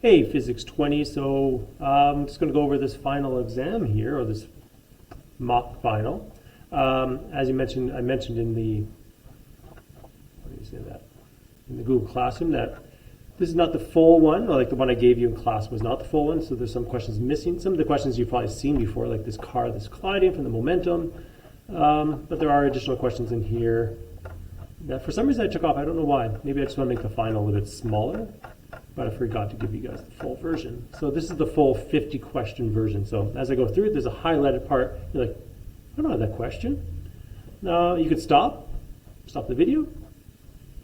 Hey, Physics 20. So I'm just going to go over this final exam here, or this mock final. As you mentioned, I mentioned in the, what do you say that? In the Google Classroom that this is not the full one, or like the one I gave you in class was not the full one, so there's some questions missing. Some of the questions you've probably seen before, like this car that's colliding from the momentum, but there are additional questions in here that for some reason I took off. I don't know why. Maybe I just want to make the final a little bit smaller, but I forgot to give you guys the full version. So this is the full 50 question version. So as I go through it, there's a highlighted part. You're like, I don't have that question. Now you could stop the video.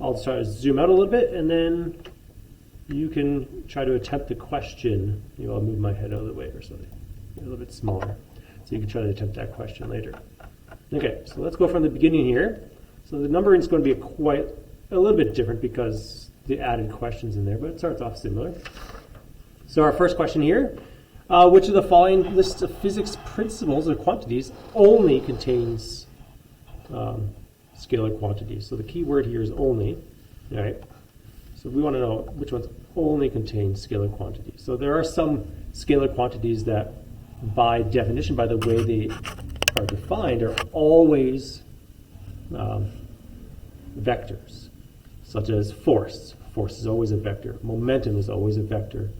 I'll try to zoom out a little bit, and then you can try to attempt the question. Maybe I'll move my head out of the way or something. A little bit smaller. So you can try to attempt that question later. Okay, so let's go from the beginning here. So the numbering is going to be a little bit different because the added questions in there, but it starts off similar. So our first question here, which of the following lists of physics principles or quantities only contains scalar quantities? So the key word here is only, all right? So we want to know which ones only contain scalar quantities. So there are some scalar quantities that by definition, by the way they are defined, are always vectors, such as force. Force is always a vector. Momentum is always a vector.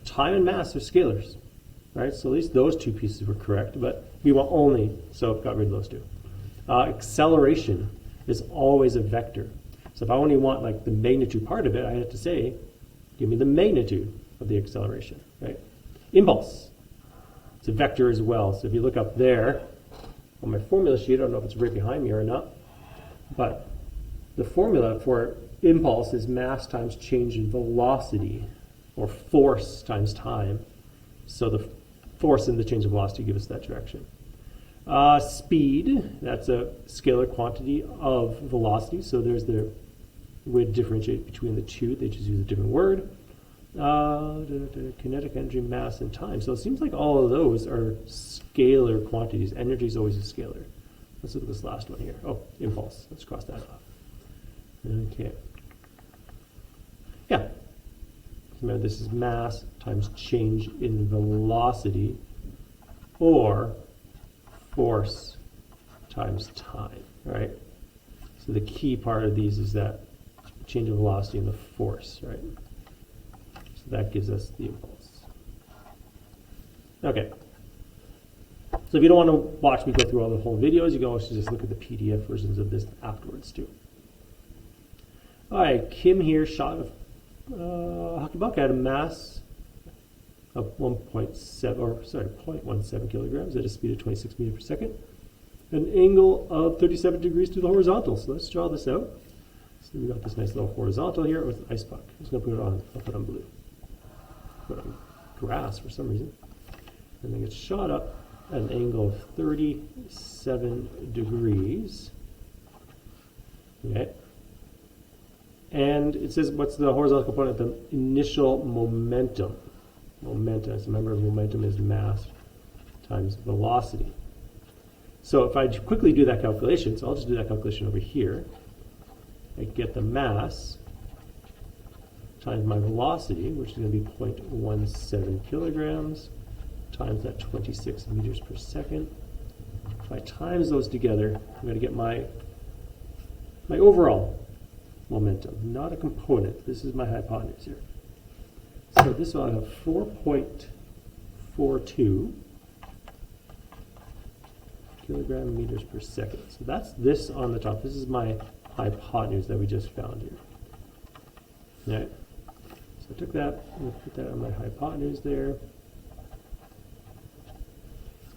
Time and mass are scalars, right? So at least those two pieces were correct, but we want only, so I've got rid of those two. Acceleration is always a vector. So if I only want like the magnitude part of it, I have to say, give me the magnitude of the acceleration, right? Impulse, it's a vector as well. So if you look up there on my formula sheet, I don't know if it's right behind me or not, but the formula for impulse is mass times change in velocity, or force times time. So the force and the change in velocity give us that direction. Speed, that's a scalar quantity of velocity. So there's the way to differentiate between the two. They just use a different word. Kinetic energy, mass, and time. So it seems like all of those are scalar quantities. Energy is always a scalar. Let's look at this last one here. Oh, impulse. Let's cross that off. Okay. Yeah. Remember, this is mass times change in velocity, or force times time, right? So the key part of these is that change of velocity and the force, right? So that gives us the impulse. Okay. So if you don't want to watch me go through all the whole videos, you can also just look at the PDF versions of this afterwards too. All right, Kim here shot a hockey puck at a mass of 0.17 kilograms at a speed of 26 meters per second, an angle of 37 degrees to the horizontal. So let's draw this out. So we got this nice little horizontal here with an ice puck. I'm just going to put it on. I'll put it on blue. Put it on grass for some reason. And then it's shot up at an angle of 37 degrees. Okay. And it says, what's the horizontal component of the initial momentum? Momentum, as a member of momentum, is mass times velocity. So if I quickly do that calculation, so I'll just do that calculation over here. I get the mass times my velocity, which is going to be 0.17 kilograms, times that 26 meters per second. If I times those together, I'm going to get my overall momentum, not a component. This is my hypotenuse here. So this will have 4.42 kilogram meters per second. So that's this on the top. This is my hypotenuse that we just found here. All right. So I took that and put that on my hypotenuse there.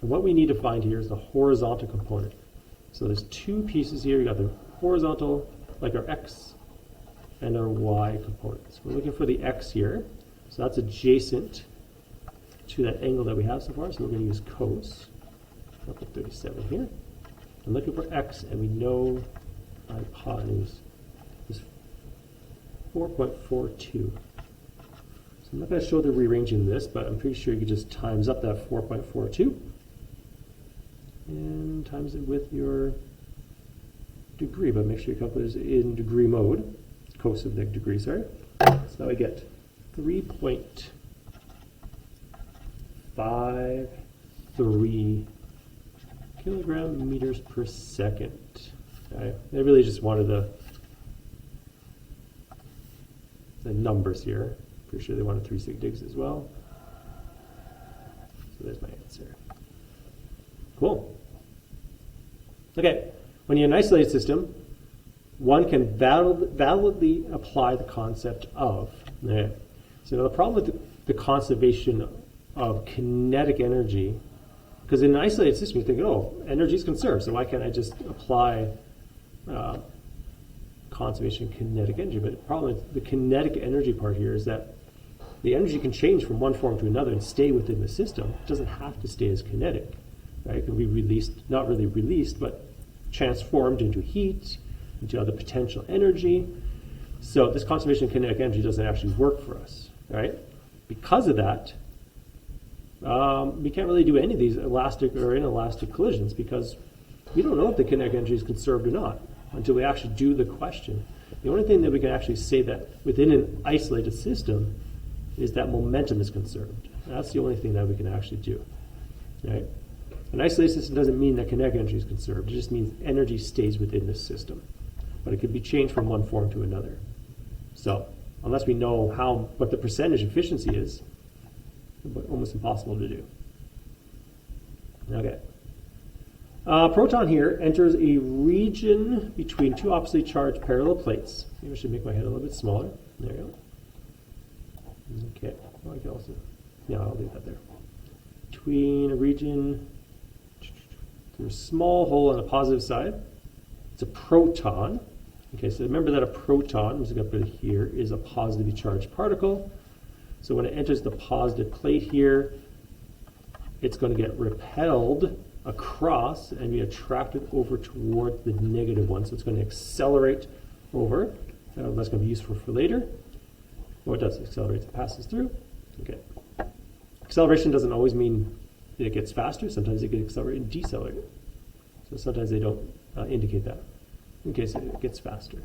And what we need to find here is the horizontal component. So there's two pieces here. You got the horizontal, like our x, and our y components. We're looking for the x here. So that's adjacent to that angle that we have so far. So we're going to use cos. I'll put 37 here. I'm looking for x, and we know hypotenuse is 4.42. So I'm not going to show the rearranging this, but I'm pretty sure you could just times up that 4.42 and times it with your degree, but make sure your calculator is in degree mode, cos of the degree, sorry. So I get 3.42 0.53 kilogram meters per second. Okay. They really just wanted the numbers here. Pretty sure they wanted 3 sig digs as well. So there's my answer. Cool. Okay, when you're in an isolated system, one can validly apply the concept of. Okay. So now the problem with the conservation of kinetic energy, because in an isolated system you think, oh, energy is conserved, so why can't I just apply conservation of kinetic energy? But the problem with the kinetic energy part here is that the energy can change from one form to another and stay within the system. It doesn't have to stay as kinetic. Right? It can be released, not really released, but transformed into heat, into other potential energy. So this conservation of kinetic energy doesn't actually work for us. Right? Because of that, we can't really do any of these elastic or inelastic collisions because we don't know if the kinetic energy is conserved or not until we actually do the question. The only thing that we can actually say that within an isolated system is that momentum is conserved. That's the only thing that we can actually do. Right? An isolated system doesn't mean that kinetic energy is conserved. It just means energy stays within the system. But it can be changed from one form to another. So unless we know what the percentage efficiency is, it's almost impossible to do. Okay. Proton here enters a region between two oppositely charged parallel plates. Maybe I should make my head a little bit smaller. There you go. Okay. Well, I can also, yeah, I'll leave that there. Between a region, through a small hole on the positive side, it's a proton. Okay, so remember that a proton, I'm just going to put it here, is a positively charged particle. So when it enters the positive plate here, it's going to get repelled across and be attracted over toward the negative one. So it's going to accelerate over. That's going to be useful for later. Oh, it does accelerate, it passes through. Okay. Acceleration doesn't always mean that it gets faster. Sometimes it can accelerate and decelerate. So sometimes they don't indicate that in case it gets faster.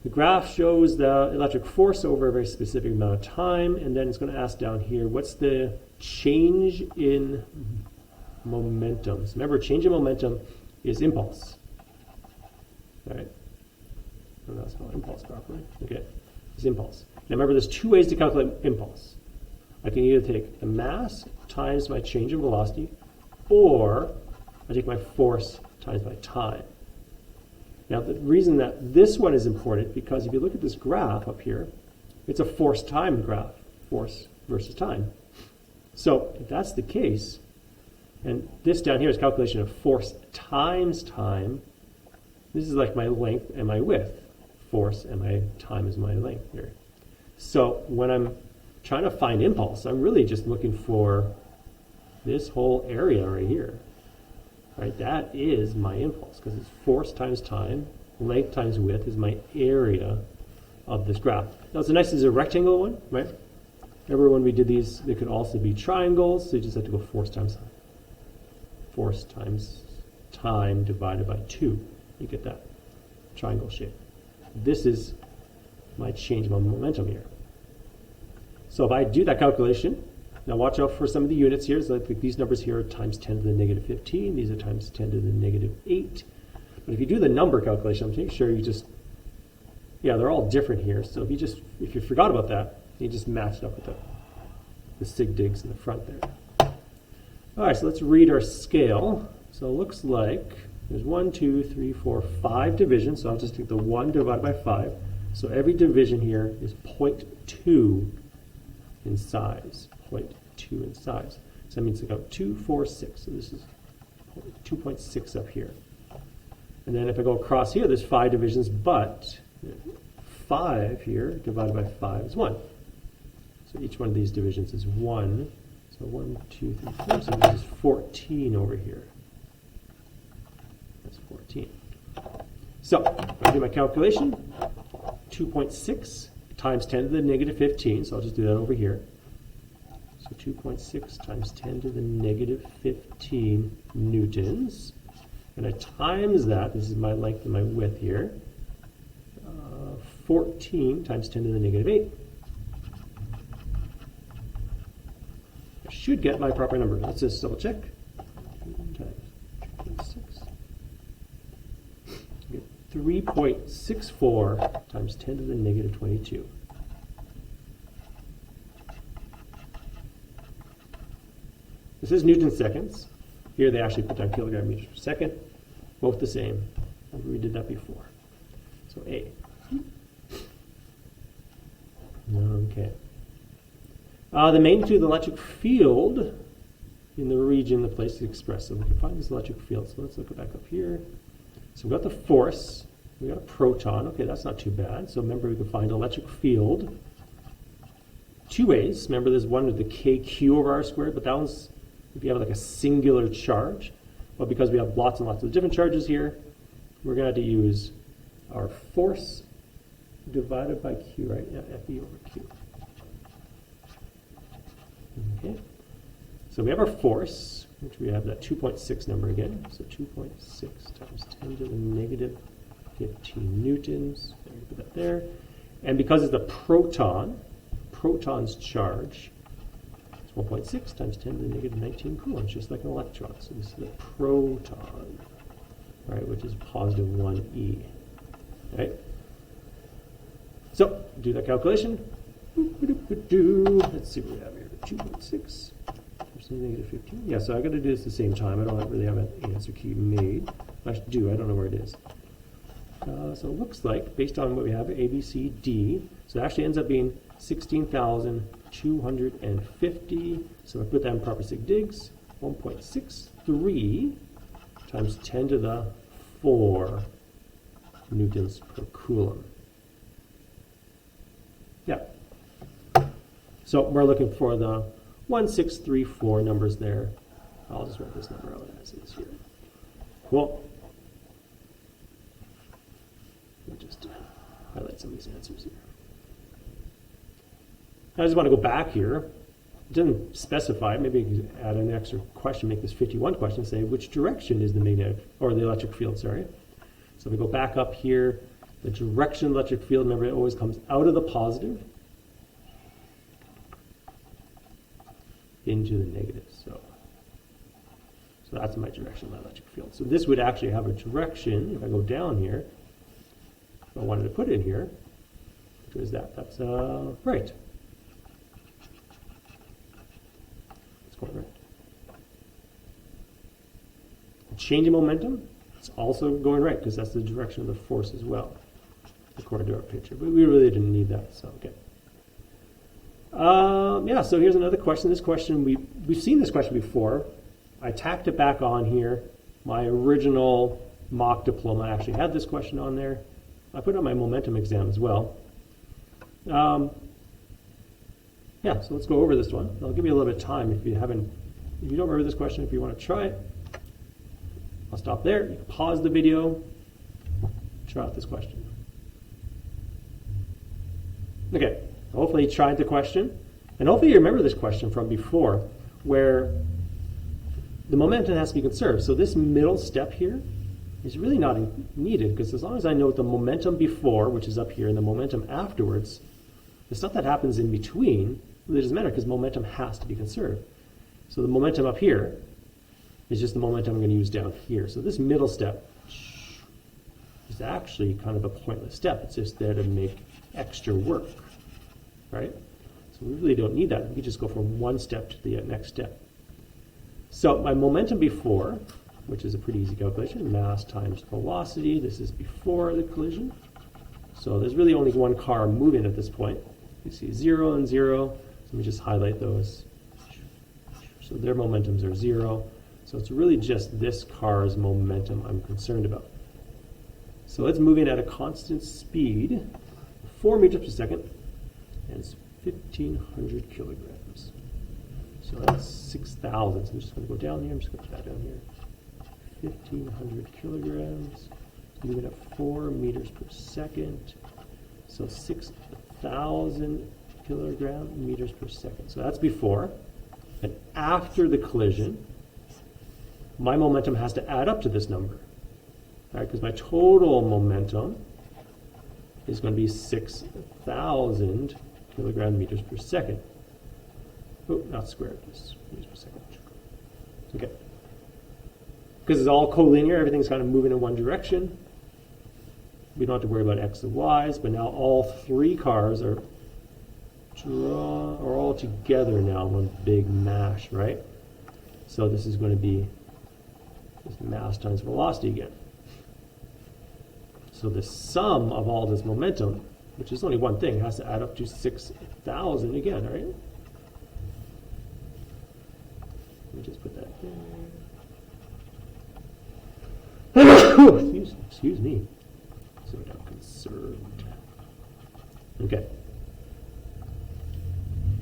The graph shows the electric force over a very specific amount of time, and then it's going to ask down here, what's the change in momentum? So remember, change in momentum is impulse. All right. I don't know how to spell impulse properly. Okay. It's impulse. Now remember, there's two ways to calculate impulse. I can either take the mass times my change in velocity, or I take my force times my time. Now the reason that this one is important, because if you look at this graph up here, it's a force-time graph, force versus time. So if that's the case, and this down here is calculation of force times time, this is like my length and my width. Force and my time is my length here. So when I'm trying to find impulse, I'm really just looking for this whole area right here. Right? That is my impulse because it's force times time, length times width is my area of this graph. Now it's nice, this is a rectangle one, right? Remember when we did these, they could also be triangles, so you just have to go force times time divided by 2. You get that triangle shape. This is my change in momentum here. So if I do that calculation, now watch out for some of the units here. So I think these numbers here are times 10 to the negative 15. These are times 10 to the negative 8. But if you do the number calculation, I'm making sure you just, yeah, they're all different here. So if you forgot about that, you just match it up with the sig digs in the front there. All right, so let's read our scale. So it looks like there's 1, 2, 3, 4, 5 divisions. So I'll just take the 1 divided by 5. So every division here is 0.2 in size. 0.2 in size. So that means I got 2, 4, 6. So this is 2.6 up here. And then if I go across here, there's 5 divisions, but 5 here divided by 5 is 1. So each one of these divisions is 1. So 1, 2, 3, 4. So this is 14 over here. That's 14. So if I do my calculation, 2.6 times 10 to the negative 15. So I'll just do that over here. So 2.6 times 10 to the negative 15 newtons. And I times that, this is my length and my width here, 14 times 10 to the negative 8. should get my proper number. Let's just double check. 2 times 2.6. Get 3.64 times 10 to the negative 22. This is Newton seconds. Here they actually put down kilogram meters per second. Both the same. We did that before. So A. Okay. The magnitude of the electric field in the region the place is expressed. So we can find this electric field. So let's look back up here. So we've got the force. We've got a proton. Okay, that's not too bad. So remember, we can find electric field two ways. Remember, there's one with the kq over r squared, but that one's if you have like a singular charge. But because we have lots and lots of different charges here, we're going to have to use our force divided by q, right? Yeah, Fe over q. Okay. So we have our force, which we have that 2.6 number again. So 2.6 times 10 to the negative 15 newtons. There, put that there. And because it's a proton, proton's charge, it's 1.6 times 10 to the negative 19 coulombs, just like an electron. So this is a proton, right, which is positive 1e. Right? So do that calculation. Let's see what we have here. 2.6 times negative 15. Yeah, so I got to do this at the same time. I don't really have an answer key made. I do. I don't know where it is. So it looks like, based on what we have, A, B, C, D, so it actually ends up being 16,250. So I put that in proper sig digs. 1.63 times 10 to the 4 newtons per coulomb. Yeah. So we're looking for the 1634 numbers there. I'll just write this number out as is here. Cool. Let me just highlight some of these answers here. I just want to go back here. It doesn't specify. Maybe you can add an extra question, make this 51 question, say which direction is the magnetic or the electric field, sorry. So if we go back up here, the direction of the electric field, remember, it always comes out of the positive into the negative. So that's my direction of my electric field. So this would actually have a direction, if I go down here, if I wanted to put it here, which was that? That's right. It's going right. Change in momentum, it's also going right because that's the direction of the force as well, according to our picture. But we really didn't need that, so okay. Yeah, so here's another question. This question, we've seen this question before. I tacked it back on here. My original mock diploma actually had this question on there. I put it on my momentum exam as well. Yeah, so let's go over this one. I'll give you a little bit of time if you don't remember this question, if you want to try it. I'll stop there. You can pause the video, try out this question. Okay, hopefully you tried the question, and hopefully you remember this question from before, where the momentum has to be conserved. So this middle step here is really not needed, because as long as I know the momentum before, which is up here, and the momentum afterwards, the stuff that happens in between, it doesn't matter, because momentum has to be conserved. So the momentum up here is just the momentum I'm going to use down here. So this middle step is actually kind of a pointless step. It's just there to make extra work, right? So we really don't need that. We can just go from one step to the next step. So my momentum before, which is a pretty easy calculation, mass times velocity. This is before the collision. So there's really only one car moving at this point. You see 0 and 0. So let me just highlight those. So their momentums are 0. So it's really just this car's momentum I'm concerned about. So it's moving at a constant speed, 4 meters per second, and it's 1,500 kilograms. So that's 6,000. So I'm just going to go down here. I'm just going to put that down here. 1,500 kilograms. It's moving at 4 meters per second. So 6,000 meters per second. So that's before. And after the collision, my momentum has to add up to this number, right? Because my total momentum is going to be 6,000 meters per second. Oh, not squared, just meters per second. Okay. Because it's all collinear, everything's kind of moving in one direction. We don't have to worry about x and y's, but now all three cars are all together now in one big mash, right? So this is going to be this mass times velocity again. So the sum of all this momentum, which is only one thing, has to add up to 6,000 again, right? Let me just put that there. Excuse me. So now conserved. Okay.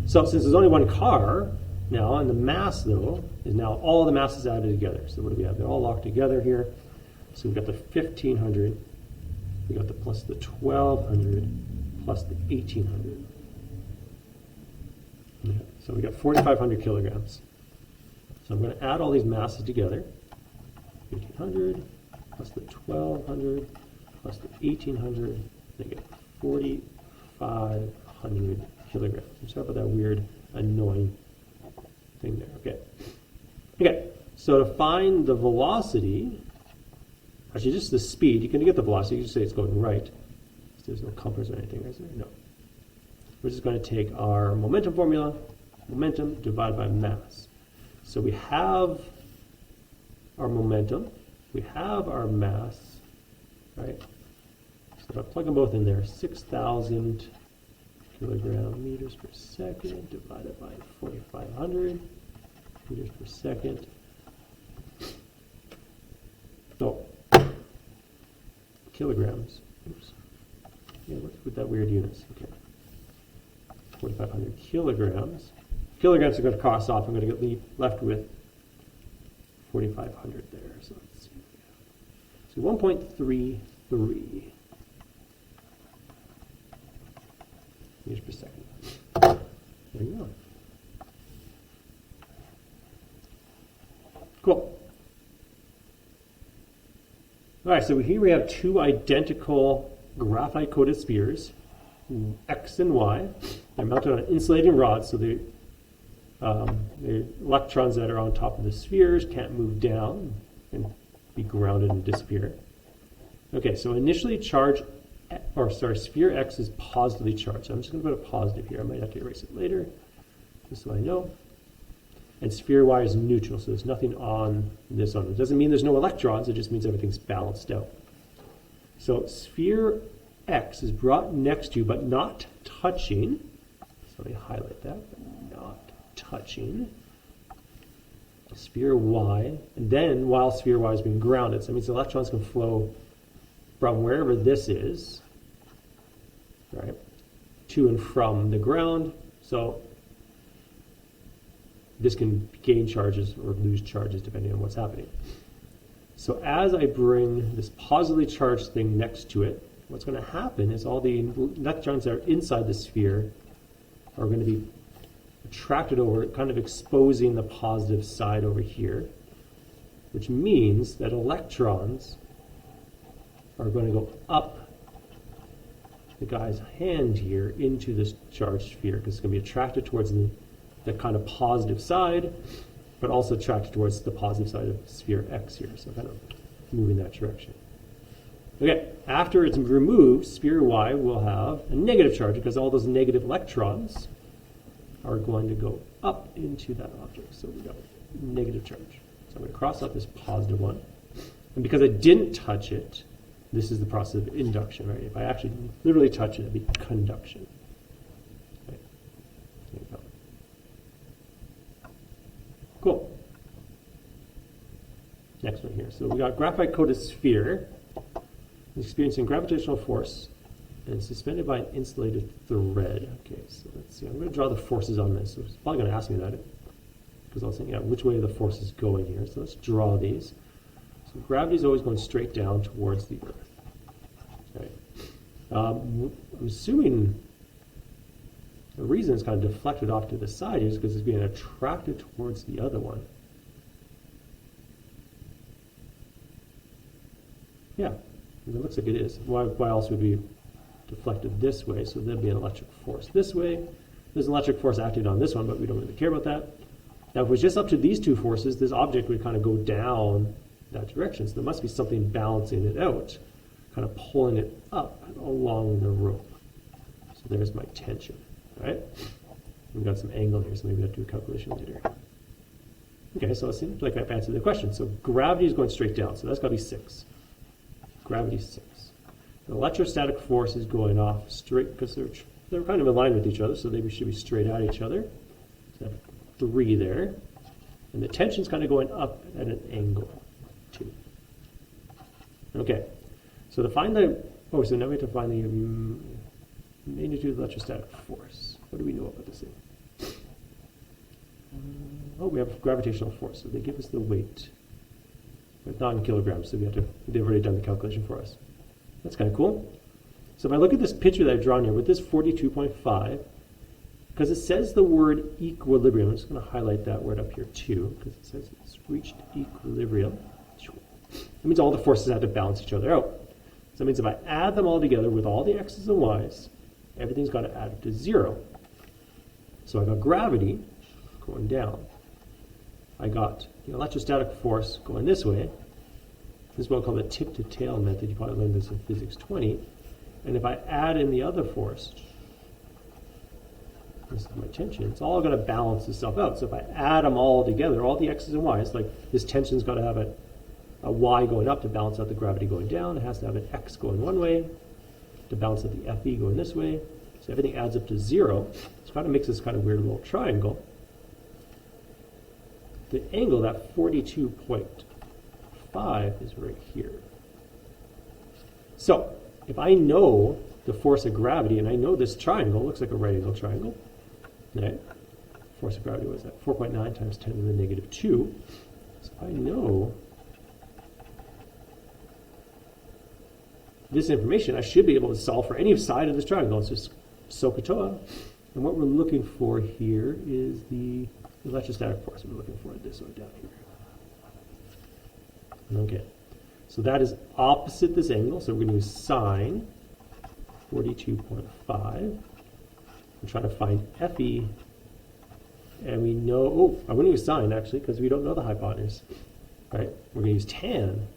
So since there's only one car now, and the mass though is now all the masses added together. So what do we have? They're all locked together here. So we've got the 1,500. We got the plus the 1,200 plus the 1,800. Okay. So we got 4,500 kilograms. So I'm going to add all these masses together. 1,500 plus the 1,200 plus the 1,800. They get 4,500 kilograms. I'm sorry about that weird, annoying thing there. Okay. Okay. So to find the velocity, actually just the speed, you can get the velocity. You just say it's going right. There's no compass or anything, is there? No. We're just going to take our momentum formula, momentum divided by mass. So we have our momentum, we have our mass, right? So if I plug them both in there, 6,000 kilogram meters per second divided by 4,500 meters per second. Oh, kilograms. Oops. Yeah, with that weird units. Okay. 4,500 kilograms. Kilograms are going to cross off. I'm going to get left with 4,500 there. So let's see. So 1.33 meters per second. There you go. Cool. All right, so here we have two identical graphite-coated spheres, X and Y. They're mounted on insulating rods, so the electrons that are on top of the spheres can't move down and be grounded and disappear. Okay, so initially sphere X is positively charged. So I'm just going to put a positive here. I might have to erase it later, just so I know. And sphere Y is neutral, so there's nothing on this one. It doesn't mean there's no electrons, it just means everything's balanced out. So sphere X is brought next to, but not touching. So let me highlight that, but not touching. Sphere Y, and then while sphere Y is being grounded, so that means the electrons can flow from wherever this is, right, to and from the ground. So this can gain charges or lose charges depending on what's happening. So as I bring this positively charged thing next to it, what's going to happen is all the electrons that are inside the sphere are going to be attracted over, kind of exposing the positive side over here, which means that electrons are going to go up the guy's hand here into this charged sphere, because it's going to be attracted towards the kind of positive side, but also attracted towards the positive side of sphere X here, so kind of moving that direction. Okay, after it's removed, sphere Y will have a negative charge because all those negative electrons are going to go up into that object. So we got negative charge. So I'm going to cross out this positive one. And because I didn't touch it, this is the process of induction, right? If I actually literally touch it, it'd be conduction. Okay. There you go. Cool. Next one here. So we got graphite-coated sphere. It's experiencing gravitational force and suspended by an insulated thread. Okay, so let's see. I'm going to draw the forces on this. So it's probably going to ask me that because I was thinking, which way the force is going here. So let's draw these. So gravity is always going straight down towards the Earth. Okay. I'm assuming the reason it's kind of deflected off to the side is because it's being attracted towards the other one. Yeah, it looks like it is. Why else would it be deflected this way? So there'd be an electric force this way. There's an electric force acting on this one, but we don't really care about that. Now, if it was just up to these two forces, this object would kind of go down that direction. So there must be something balancing it out, kind of pulling it up along the rope. So there's my tension, all right? We've got some angle here, so maybe I'll do a calculation later. Okay, so it seems like I've answered the question. So gravity is going straight down, so that's got to be 6. Gravity is 6. The electrostatic force is going off straight, because they're kind of aligned with each other, so they should be straight at each other. So I have 3 there. And the tension's kind of going up at an angle, too. Okay, so to find the, so now we have to find the magnitude of the electrostatic force. What do we know about this thing? We have gravitational force, so they give us the weight. But not in kilograms, so they've already done the calculation for us. That's kind of cool. So if I look at this picture that I've drawn here with this 42.5, because it says the word equilibrium, I'm just going to highlight that word up here too, because it says it's reached equilibrium. That means all the forces have to balance each other out. So that means if I add them all together with all the x's and y's, everything's got to add up to 0. So I got gravity going down. I got the electrostatic force going this way. This is what we call the tip-to-tail method. You probably learned this in Physics 20. And if I add in the other force, this is my tension, it's all going to balance itself out. So if I add them all together, all the x's and y's, like this tension's got to have a y going up to balance out the gravity going down. It has to have an x going one way to balance out the Fe going this way. So everything adds up to 0. So it kind of makes this kind of weird little triangle. The angle, that 42.5, is right here. So if I know the force of gravity, and I know this triangle looks like a right angle triangle, right? Force of gravity was at 4.9 times 10 to the negative 2. So I know this information, I should be able to solve for any side of this triangle. It's just SOHCAHTOA. And what we're looking for here is the electrostatic force. We're looking for this one down here. Okay. So that is opposite this angle. So we're going to use sine 42.5. We're trying to find Fe. And we know, I'm going to use sine actually because we don't know the hypotenuse. Right? We're going to use tan.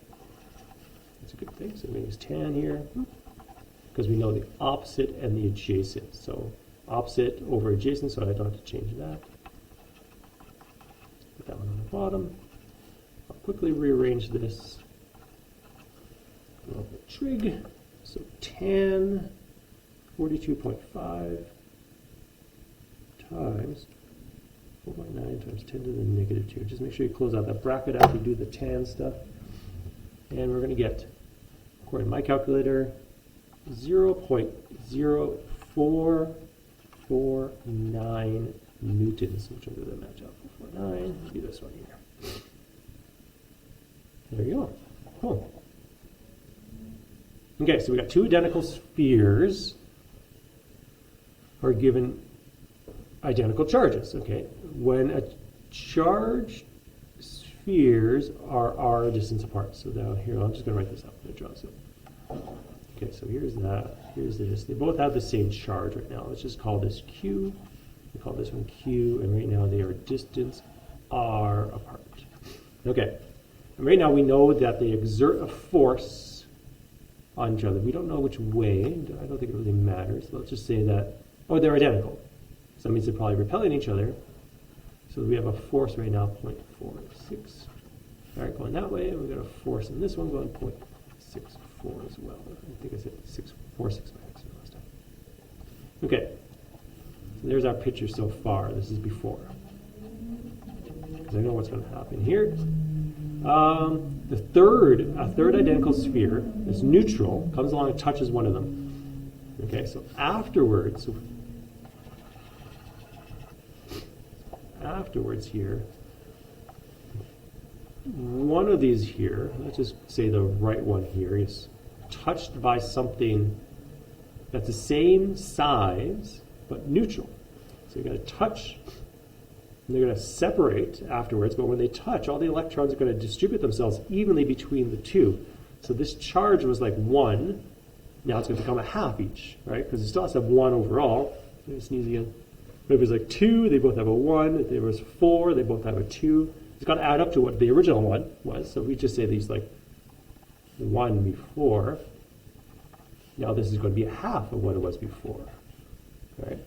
That's a good thing. So we're going to use tan here because we know the opposite and the adjacent. So opposite over adjacent, so I don't have to change that. Put that one on the bottom. I'll quickly rearrange this. I'll put trig. So tan 42.5 times 4.9 times 10 to the negative 2. Just make sure you close out that bracket after you do the tan stuff. And we're going to get, according to my calculator, 0.0449 newtons, which I'm going to match up for 49. Do this one here. There you go. Cool. Okay, so we got two identical spheres are given identical charges. Okay, when a charged spheres are r distance apart. So now here, I'm just going to write this up. I'm going to draw this up. Okay, so here's that. Here's this. They both have the same charge right now. Let's just call this Q. We call this one Q, and right now they are distance r apart. Okay, and right now we know that they exert a force on each other. We don't know which way. I don't think it really matters. So let's just say that, oh, they're identical. So that means they're probably repelling each other. So we have a force right now, 0.46. All right, going that way, and we've got a force in this one going 0.64 as well. I think I said 646 by accident last time. Okay, so there's our picture so far. This is before. Because I know what's going to happen here. A third identical sphere is neutral, comes along and touches one of them. Okay, so afterwards here, one of these here, let's just say the right one here, is touched by something that's the same size but neutral. So you're going to touch, and they're going to separate afterwards, but when they touch, all the electrons are going to distribute themselves evenly between the two. So this charge was like 1, now it's going to become a half each, right? Because it still has to have 1 overall. Let me sneeze again. But if it was like 2, they both have a 1. If there was 4, they both have a 2. It's got to add up to what the original one was. So if we just say these like 1 before, now this is going to be a half of what it was before. Right?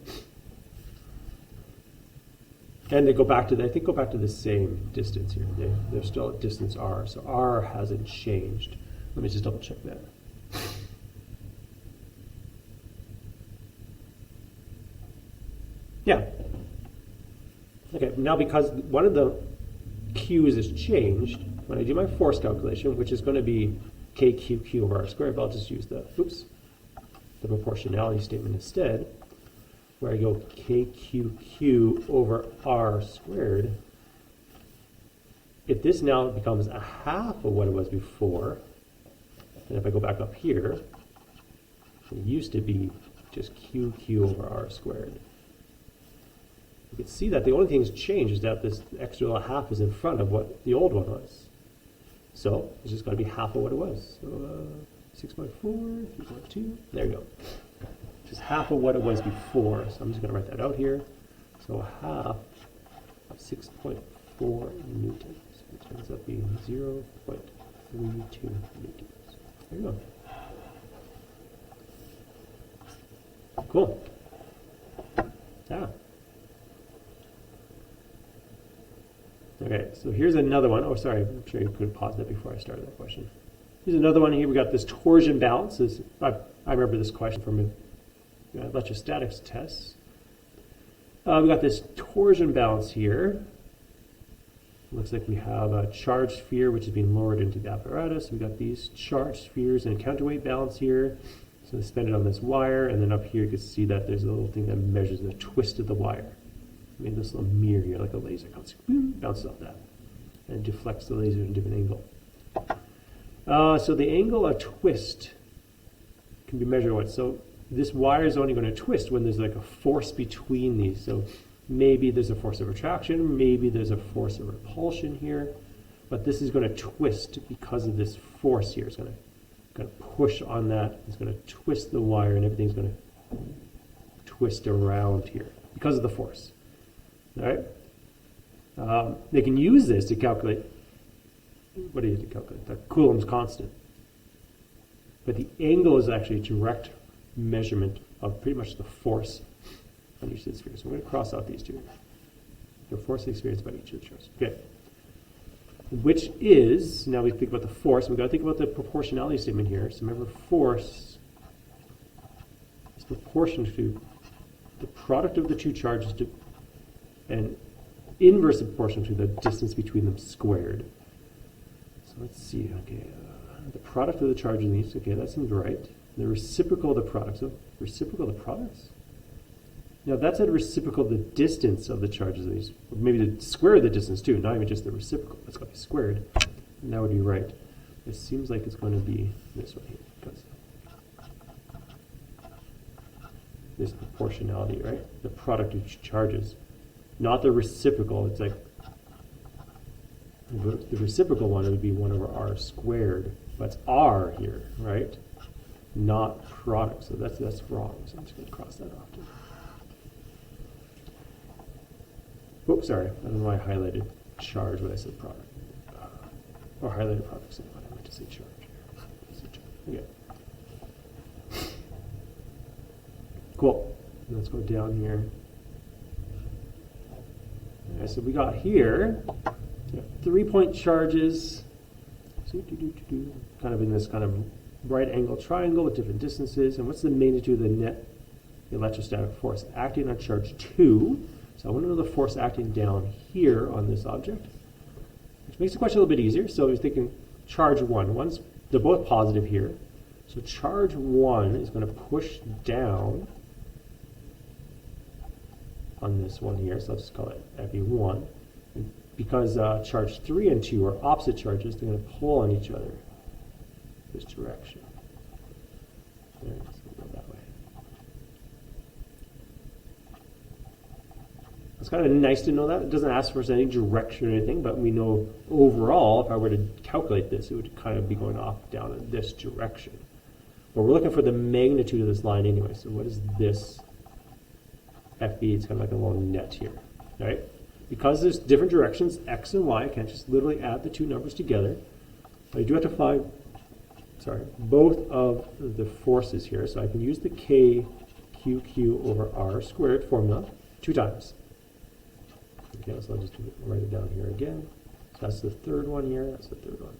And they go back to, I think, go back to the same distance here. They're still at distance r, so r hasn't changed. Let me just double check that. Yeah. Okay, now because one of the q's is changed, when I do my force calculation, which is going to be kqq over r squared, but I'll just use the proportionality statement instead, where I go kqq over r squared. If this now becomes a half of what it was before, and if I go back up here, it used to be just qq over r squared. You can see that the only thing that's changed is that this extra little half is in front of what the old one was. So it's just going to be half of what it was. So 6.4, 3.2, there you go. Just half of what it was before. So I'm just going to write that out here. So half of 6.4 newtons, which ends up being 0.32 newtons. There you go. Cool. Yeah. Okay, so here's another one. Oh, sorry, I'm sure you could have paused that before I started that question. Here's another one here. We got this torsion balance. I remember this question from electrostatics tests. We got this torsion balance here. Looks like we have a charged sphere which is being lowered into the apparatus. We got these charged spheres and a counterweight balance here. So suspended on this wire, and then up here you can see that there's a little thing that measures the twist of the wire. I made this little mirror here, like a laser, comes, boom, bounces off that, and deflects the laser at a different angle. So the angle of twist can be measured what? So this wire is only going to twist when there's like a force between these. So maybe there's a force of attraction, maybe there's a force of repulsion here, but this is going to twist because of this force here. It's going to push on that. It's going to twist the wire, and everything's going to twist around here because of the force. All right. They can use this to calculate. What do you to calculate? The Coulomb's constant. But the angle is actually a direct measurement of pretty much the force on each of the spheres. So we're going to cross out these two. The force experienced by each of the charges. Okay. Which is, now we think about the force, we've got to think about the proportionality statement here. So remember, force is proportional to the product of the two charges and inversely proportional to the distance between them squared. So let's see, okay, the product of the charge in these, okay, that seems right. The reciprocal of the product, so reciprocal of the products? Now that's a reciprocal of the distance of the charges of these, or maybe the square of the distance too, not even just the reciprocal, that's got to be squared, and that would be right. It seems like it's going to be this one here, because this proportionality, right? The product of charges. Not the reciprocal, it's like, the reciprocal one would be 1 over r squared, but it's r here, right? Not product, so that's wrong, so I'm just going to cross that off too. Oops, sorry, I don't know why I highlighted charge when I said product. Or highlighted product, so I meant to say charge. Okay. Cool, let's go down here. Okay, so we got here 3-point charges, kind of in this kind of right angle triangle with different distances. And what's the magnitude of the net electrostatic force acting on charge 2? So I want to know the force acting down here on this object, which makes the question a little bit easier. So we're thinking charge 1. They're both positive here. So charge 1 is going to push down on this one here, so let's just call it FE1. And because charge 3 and 2 are opposite charges, they're going to pull on each other this direction. There, so we'll go that way. It's kind of nice to know that. It doesn't ask for us any direction or anything, but we know overall, if I were to calculate this, it would kind of be going off down in this direction. But we're looking for the magnitude of this line anyway, so what is this FB, it's kind of like a long net here, right? Because there's different directions, X and Y, I can't just literally add the two numbers together. But I do have to find, both of the forces here. So I can use the KQQ over R squared formula 2 times. Okay, so I'll just write it down here again. So that's the third one here, that's the third one.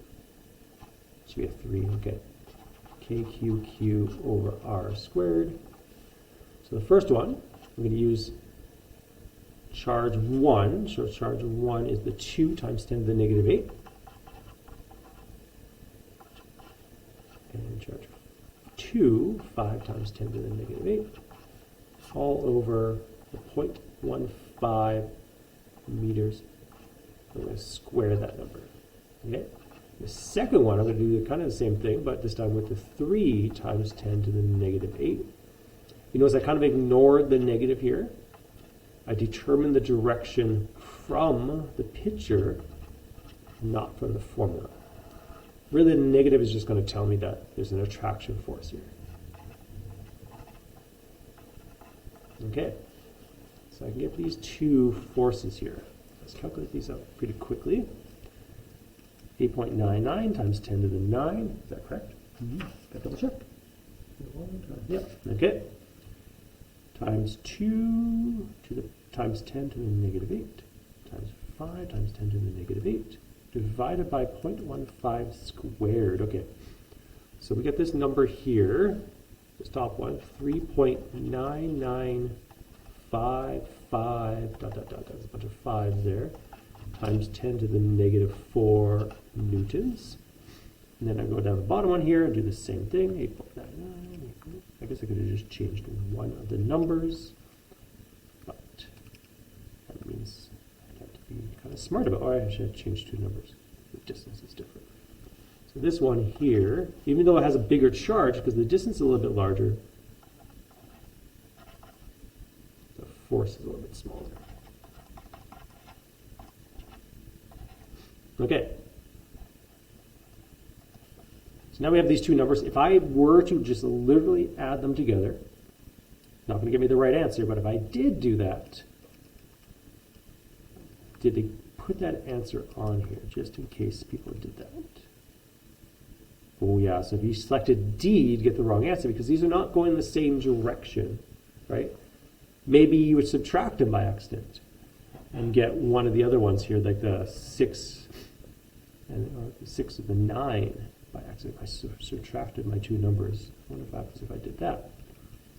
Should be a 3, okay. KQQ over R squared. So the first one, I'm going to use charge 1. So charge 1 is the 2 times 10 to the negative 8. And charge 2, 5 times 10 to the negative 8. All over the 0.15 meters. I'm going to square that number. Okay. The second one, I'm going to do kind of the same thing, but this time with the 3 times 10 to the negative 8. You notice I kind of ignored the negative here. I determined the direction from the picture, not from the formula. Really, the negative is just going to tell me that there's an attraction force here. Okay, so I can get these two forces here. Let's calculate these out pretty quickly. 8.99 times 10 to the 9, is that correct? Got double check. Yep, okay. Times 2 to the times 10 to the negative 8 times 5 times 10 to the negative 8 divided by 0.15 squared. Okay, so we get this number here, this top one, 3.9955 there's a bunch of 5s there, times 10 to the negative 4 newtons. And then I go down the bottom one here and do the same thing, 8.99. I guess I could have just changed one of the numbers, but that means I have to be kind of smart about it. Oh, I should have changed 2 numbers. The distance is different. So this one here, even though it has a bigger charge, because the distance is a little bit larger, the force is a little bit smaller. Okay. So now we have these two numbers. If I were to just literally add them together, not going to give me the right answer, but if I did do that, did they put that answer on here, just in case people did that? Oh yeah, so if you selected D, you'd get the wrong answer because these are not going in the same direction, right? Maybe you would subtract them by accident and get one of the other ones here, like the 6 and the 6 of the 9 by accident. I subtracted my 2 numbers. I wonder if that happens if I did that.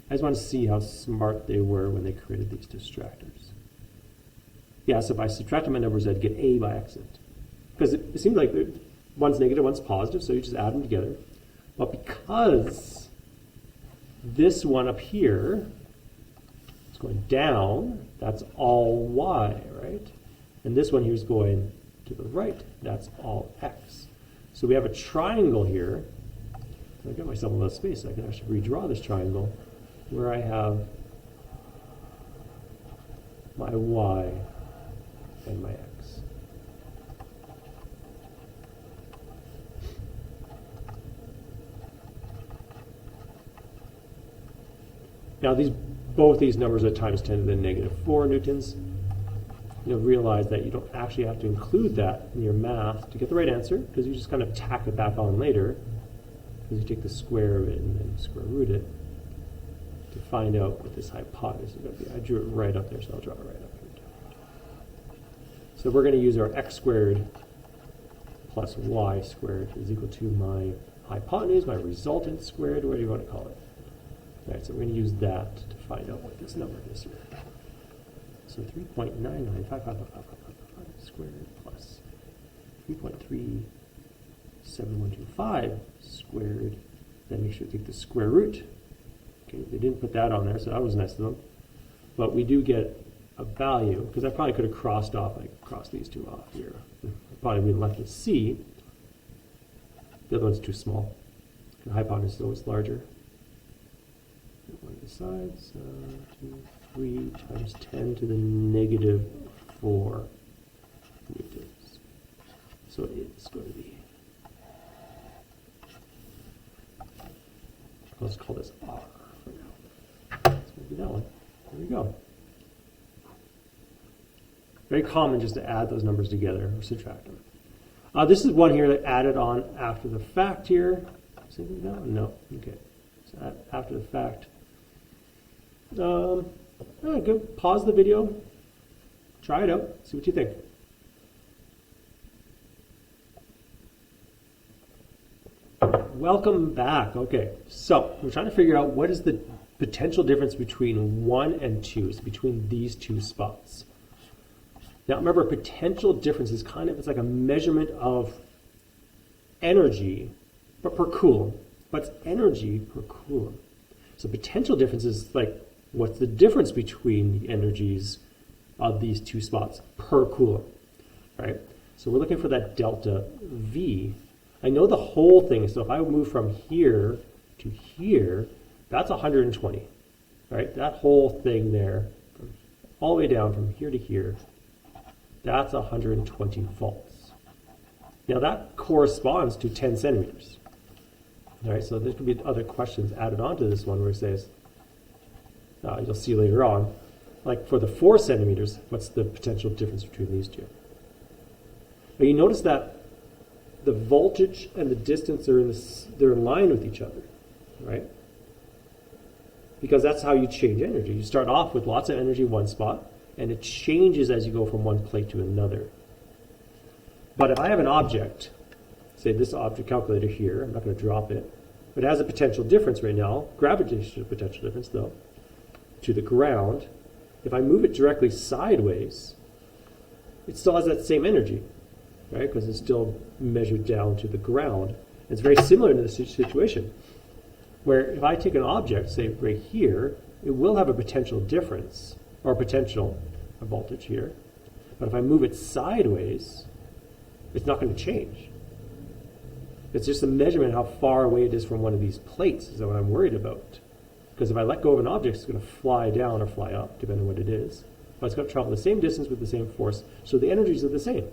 I just want to see how smart they were when they created these distractors. Yeah, so if I subtracted my numbers, I'd get A by accident. Because it seemed like one's negative, one's positive, so you just add them together. But because this one up here is going down, that's all Y, right? And this one here is going to the right, that's all X. So we have a triangle here. I got myself a little space, so I can actually redraw this triangle where I have my Y and my X. Now both these numbers are times 10 to the negative 4 newtons. You'll realize that you don't actually have to include that in your math to get the right answer, because you just kind of tack it back on later, because you take the square of it and then square root it to find out what this hypotenuse is going to be. I drew it right up there, so I'll draw it right up here. So we're going to use our x squared plus y squared is equal to my hypotenuse, my resultant squared, what do you want to call it? All right, so we're going to use that to find out what this number is here. So 3.99555 squared plus 3.37125 squared. Then make sure to take the square root. Okay, they didn't put that on there, so that was nice of them. But we do get a value, because I probably could have crossed these two off here. Probably would have left a C. The other one's too small. The hypotenuse is always larger. One of the sides, 2, 3 times 10 to the negative 4 newtons. So it's going to be, let's call this R for now. It's going to be that one. There we go. Very common just to add those numbers together or subtract them. This is one here that added on after the fact here. No. Okay. So after the fact. Good. Pause the video. Try it out. See what you think. Welcome back. Okay, so we're trying to figure out what is the potential difference between 1 and 2, so between these two spots. Now remember, potential difference is it's like a measurement of energy, but per coulomb. But it's energy per coulomb. So potential difference is like, what's the difference between the energies of these two spots per coulomb, right? So we're looking for that delta V. I know the whole thing, so if I move from here to here, that's 120, right? That whole thing there, all the way down from here to here, that's 120 volts. Now that corresponds to 10 centimeters. All right, so there could be other questions added on to this one where it says, you'll see later on, like for the 4 centimeters, what's the potential difference between these two? But you notice that the voltage and the distance they're in line with each other, right? Because that's how you change energy. You start off with lots of energy in one spot, and it changes as you go from one plate to another. But if I have an object, say this object calculator here, I'm not going to drop it, but it has a potential difference right now, gravitational potential difference though, to the ground. If I move it directly sideways, it still has that same energy, right? Because it's still measured down to the ground. It's very similar to this situation, where if I take an object, say right here, it will have a potential difference, or a voltage here. But if I move it sideways, it's not going to change. It's just a measurement of how far away it is from one of these plates is what I'm worried about. Because if I let go of an object, it's going to fly down or fly up, depending on what it is. But it's going to travel the same distance with the same force, so the energies are the same.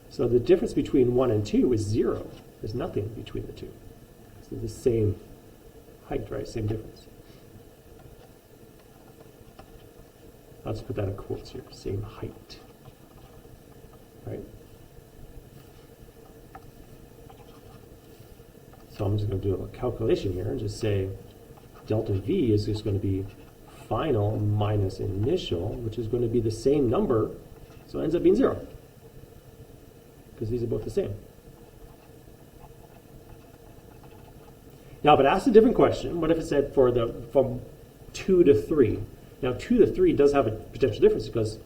So the difference between 1 and 2 is 0. There's nothing between the two. So the same height, right? Same difference. I'll just put that in quotes here. Same height. Right? So I'm just going to do a calculation here and just say delta V is just going to be final minus initial, which is going to be the same number, so it ends up being 0. Because these are both the same. Now, if it asks a different question, what if it said from 2 to 3? Now, 2 to 3 does have a potential difference because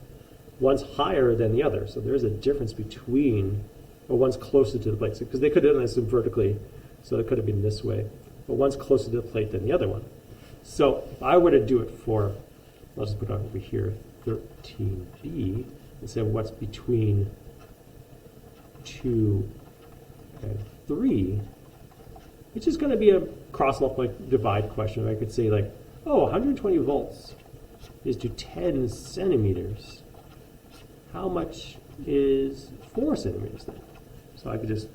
one's higher than the other. So there is a difference between, or one's closer to the plate. Because they could have done this vertically, so it could have been this way. But one's closer to the plate than the other one. So if I were to do it for, I'll just put it over here, 13b, and say what's between 2 and 3, which is going to be a cross-multiply divide question. I could say like, oh, 120 volts is to 10 centimeters. How much is 4 centimeters then? So I could just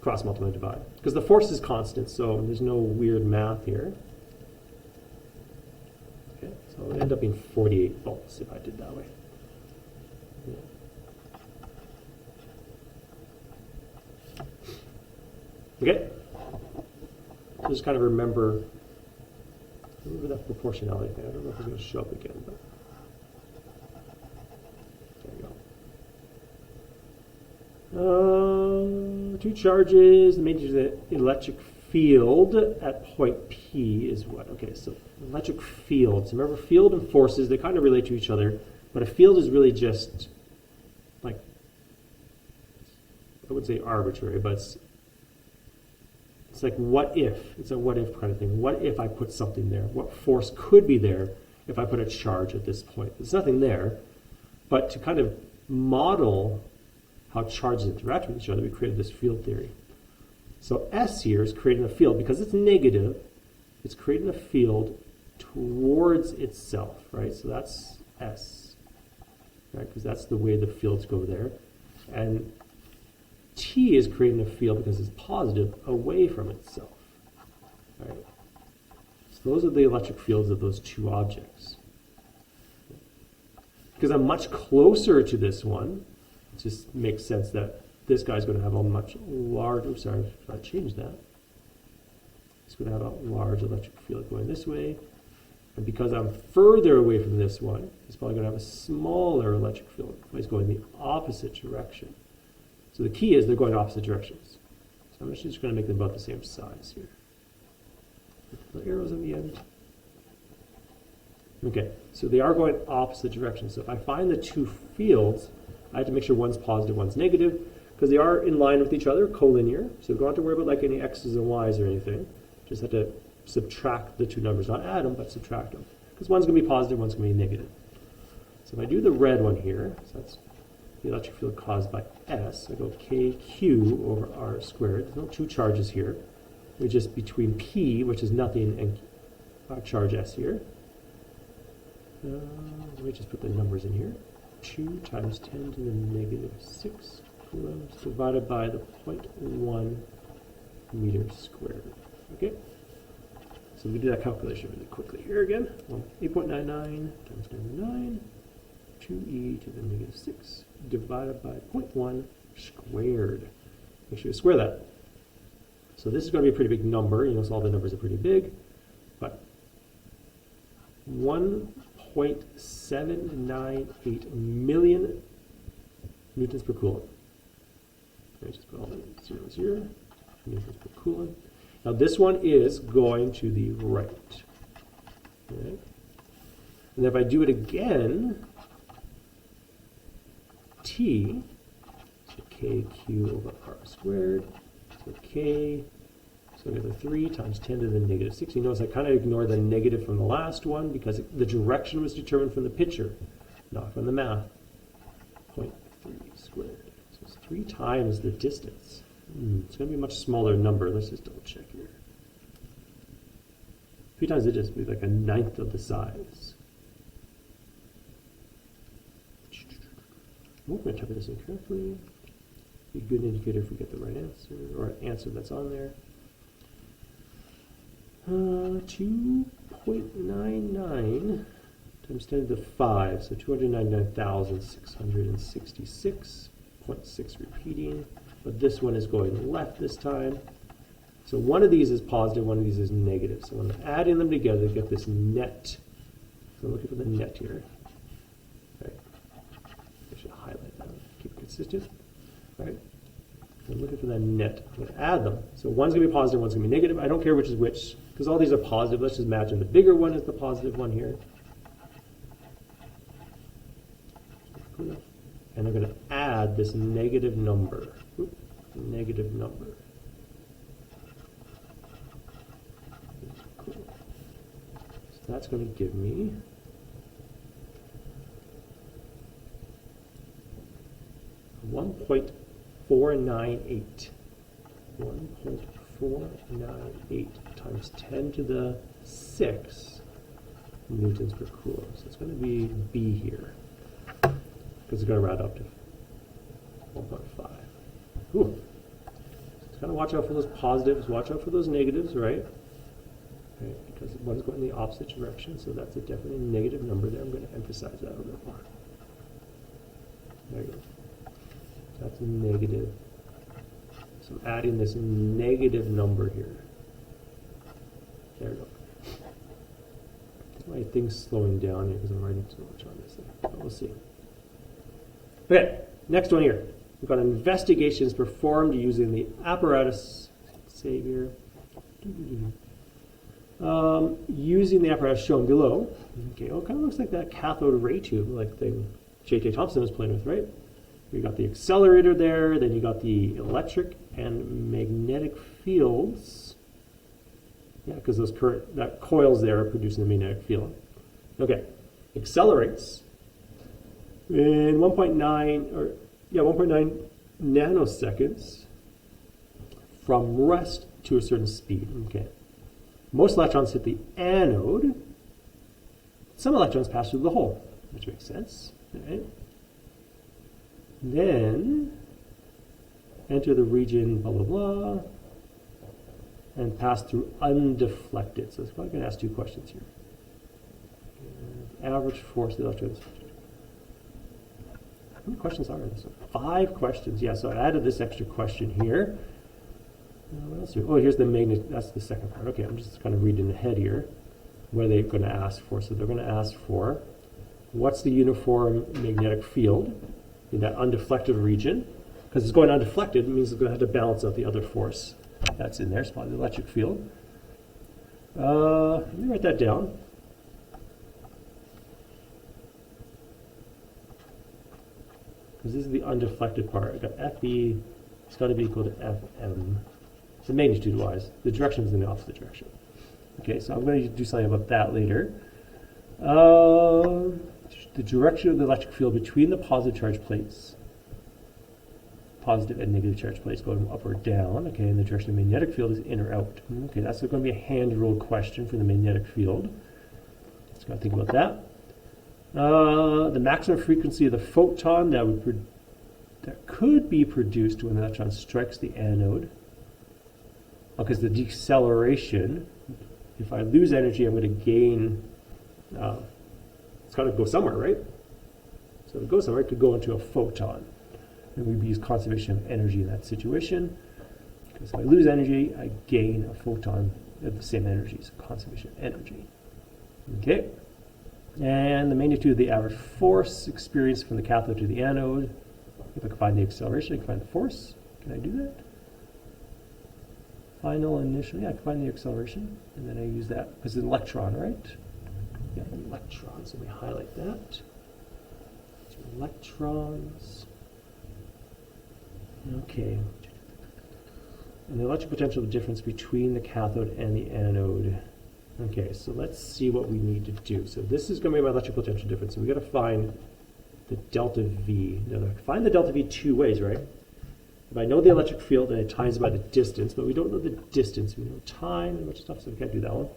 cross-multiply divide. Because the force is constant, so there's no weird math here. Okay, so it would end up being 48 volts if I did that way. Yeah. Okay, so just kind of remember that proportionality thing. I don't know if it's going to show up again, but there you go. Two charges. The major electric field at point P is what? Okay, so electric fields. Remember, field and forces, they kind of relate to each other, but a field is really just like, I wouldn't say arbitrary, but it's like what if. It's a what if kind of thing. What if I put something there? What force could be there if I put a charge at this point? There's nothing there, but to kind of model how charges interact with each other, we created this field theory. So S here is creating a field because it's negative. It's creating a field towards itself, right? So that's S, right? Because that's the way the fields go there. And T is creating a field because it's positive away from itself, right? So those are the electric fields of those two objects. because I'm much closer to this one, it just makes sense that this guy's going to have a much larger, sorry, if I change that, it's going to have a large electric field going this way. And because I'm further away from this one, it's probably going to have a smaller electric field. It's going the opposite direction. So the key is they're going opposite directions. So I'm just going to make them about the same size here. The arrows at the end. Okay, so they are going opposite directions. So if I find the two fields, I have to make sure one's positive, one's negative, because they are in line with each other, collinear. So we don't have to worry about like any x's and y's or anything. Just have to subtract the two numbers, not add them, but subtract them. Because one's going to be positive, one's going to be negative. So if I do the red one here, so that's the electric field caused by S, I go KQ over R squared. There's no two charges here. We're just between P, which is nothing, and charge S here. Let me just put the numbers in here. 2 times 10 to the negative 6 coulombs divided by the 0.1 meters squared. Okay? So we do that calculation really quickly here again. 8.99 times 99, 2e to the negative 6 divided by 0.1 squared. Make sure you square that. So this is going to be a pretty big number. You know, so all the numbers are pretty big. But 1.798 million newtons per coulomb. Let me just put all the zeros here. Newtons per coulomb. Now this one is going to the right. Okay. And if I do it again, T, so KQ over R squared, so K, so I get the 3 times 10 to the negative 6. You notice I kind of ignore the negative from the last one because the direction was determined from the picture, not from the math. 0.3 squared. So it's 3 times the distance. It's going to be a much smaller number. Let's just double check here. 3 times the distance would be like a ninth of the size. I'm going to type this in carefully. Be a good indicator if we get the right answer, or an answer that's on there. 2.99 times 10 to the 5, so 299,666.6 repeating. But this one is going left this time. So one of these is positive, one of these is negative. So when I'm adding them together to get this net, so I'm looking for the net here. Right. I should highlight that, keep it consistent. Right. I'm looking for that net. I'm going to add them. So one's going to be positive, one's going to be negative. I don't care which is which, because all these are positive. Let's just imagine the bigger one is the positive one here. And I'm going to add this negative number. Negative number. Cool. So that's going to give me .498. 1.498 times 10 to the 6 newtons per coulomb. So it's going to be B here, because it's going to round up to 1.5. Ooh. Just kind of watch out for those positives, watch out for those negatives, right? Okay, because one's going in the opposite direction, so that's a definitely negative number there. I'm going to emphasize that a little more. There you go. That's a negative. So I'm adding this negative number here. There we go. My thing's slowing down here because I'm writing so much on this thing. But we'll see. Okay, next one here. We've got investigations performed using the apparatus. Let's say here. Using the apparatus shown below. Okay, well, it kind of looks like that cathode ray tube, like thing J.J. Thomson was playing with, right? You got the accelerator there, then you got the electric and magnetic fields. Yeah, because those that coils there are producing the magnetic field. Okay, accelerates in 1.9 nanoseconds from rest to a certain speed. Okay, most electrons hit the anode. Some electrons pass through the hole, which makes sense. All right. Then enter the region blah blah blah and pass through undeflected. So it's probably going to ask two questions here. Average force of the electrons. many questions are there? So 5 questions. Yeah, so I added this extra question here. What else? Oh, here's the magnet. That's the second part. Okay, I'm just kind of reading ahead here. What are they going to ask for? So they're going to ask for what's the uniform magnetic field in that undeflected region? Because it's going undeflected, it means it's going to have to balance out the other force that's in there. It's probably the electric field. Let me write that down. Because this is the undeflected part. I got FE, it's got to be equal to FM. So magnitude-wise, the direction is in the opposite direction. Okay, so I'm going to do something about that later. The direction of the electric field between the positive charge plates, positive and negative charge plates going up or down. Okay, and the direction of the magnetic field is in or out. Okay, that's going to be a hand ruled question for the magnetic field. Just got to think about that. The maximum frequency of the photon that could be produced when an electron strikes the anode. Because the deceleration, if I lose energy, I'm going to gain. It's got to go somewhere, right? So to go somewhere, it could go into a photon. And we'd use conservation of energy in that situation. Because if I lose energy, I gain a photon of the same energy, so conservation of energy. Okay. And the magnitude of the average force experienced from the cathode to the anode. If I can find the acceleration, I can find the force. Can I do that? Final initial, yeah, I can find the acceleration. And then I use that, because it's an electron, right? Yeah, an electron, so we highlight that. So electrons. Okay. And the electric potential difference between the cathode and the anode. Okay, so let's see what we need to do. So this is going to be my electric potential difference. So we've got to find the delta V. Now, find the delta V 2 ways, right? If I know the electric field, then it times by the distance, but we don't know the distance. We know time and a bunch of stuff, so we can't do that one.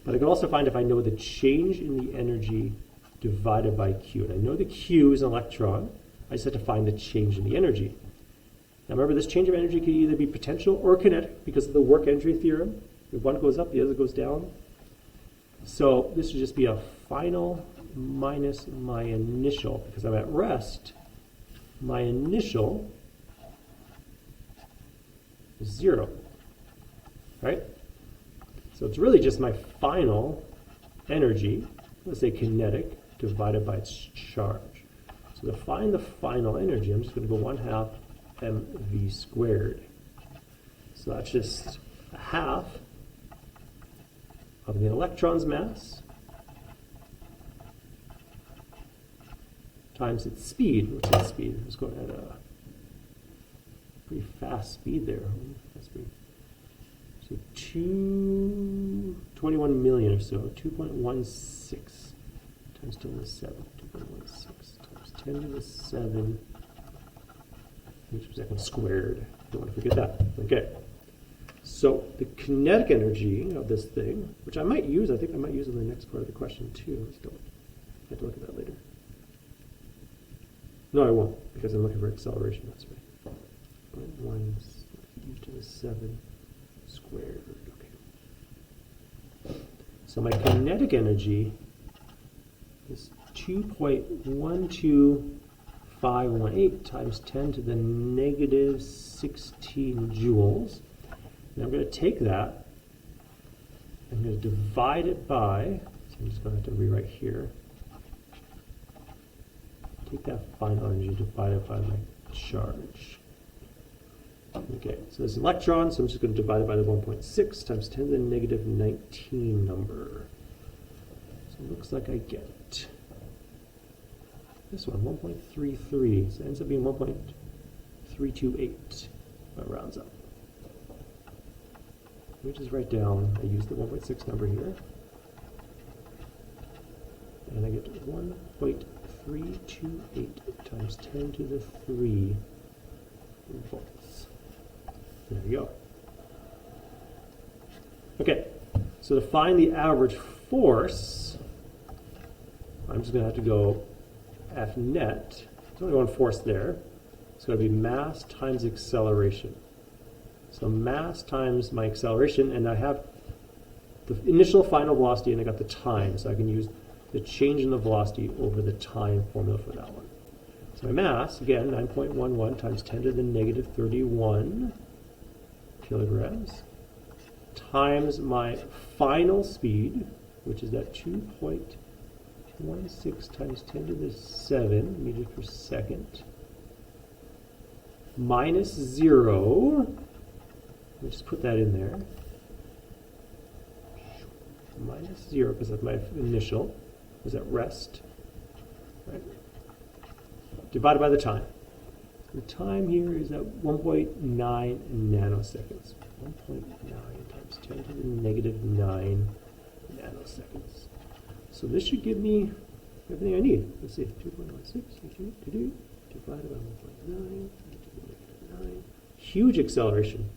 But I can also find if I know the change in the energy divided by Q. And I know the Q is an electron. I just have to find the change in the energy. Now remember, this change of energy can either be potential or kinetic because of the work energy theorem. If one goes up, the other goes down. So this would just be a final minus my initial. Because I'm at rest, my initial is 0. Right? So it's really just my final energy, let's say kinetic, divided by its charge. So to find the final energy, I'm just going to go 1/2 mv squared. So that's just a half of the electron's mass times its speed. What's its speed? It's going at a pretty fast speed there. Fast speed. So 21 million or so, 2.16 times 10 to the 7, 2.16 times 10 to the 7 meters per second squared. Don't want to forget that. Okay. So the kinetic energy of this thing, which I might use, I think I might use in the next part of the question too. Let's don't. I have to look at that later. No, I won't, because I'm looking for acceleration. That's right. 1 e to the 7 squared. Okay. So my kinetic energy is 2.12518 times 10 to the negative 16 joules. And I'm going to take that, I'm going to divide it by, so I'm just going to have to rewrite here. Take that final energy, divide it by my charge. Okay, so there's an electron, so I'm just going to divide it by the 1.6 times 10 to the negative 19 number. So it looks like I get this one, 1.33. So it ends up being 1.328. That rounds up. Let me just write down, I use the 1.6 number here. And I get 1.328 times 10 to the 3 volts. There you go. Okay, so to find the average force, I'm just going to have to go F net. There's only one force there. It's going to be mass times acceleration. So mass times my acceleration, and I have the initial final velocity and I got the time, so I can use the change in the velocity over the time formula for that one. So my mass, again, 9.11 times 10 to the negative 31 kilograms, times my final speed, which is that 2.16 times 10 to the 7 meters per second, minus 0. Let me just put that in there. Minus 0, because that's my initial, is at rest. Right? Divided by the time. The time here is at 1.9 nanoseconds. 1.9 times 10 to the negative 9 nanoseconds. So this should give me everything I need. Let's see, 2.16 divided by 1.9 to the negative 9. Huge acceleration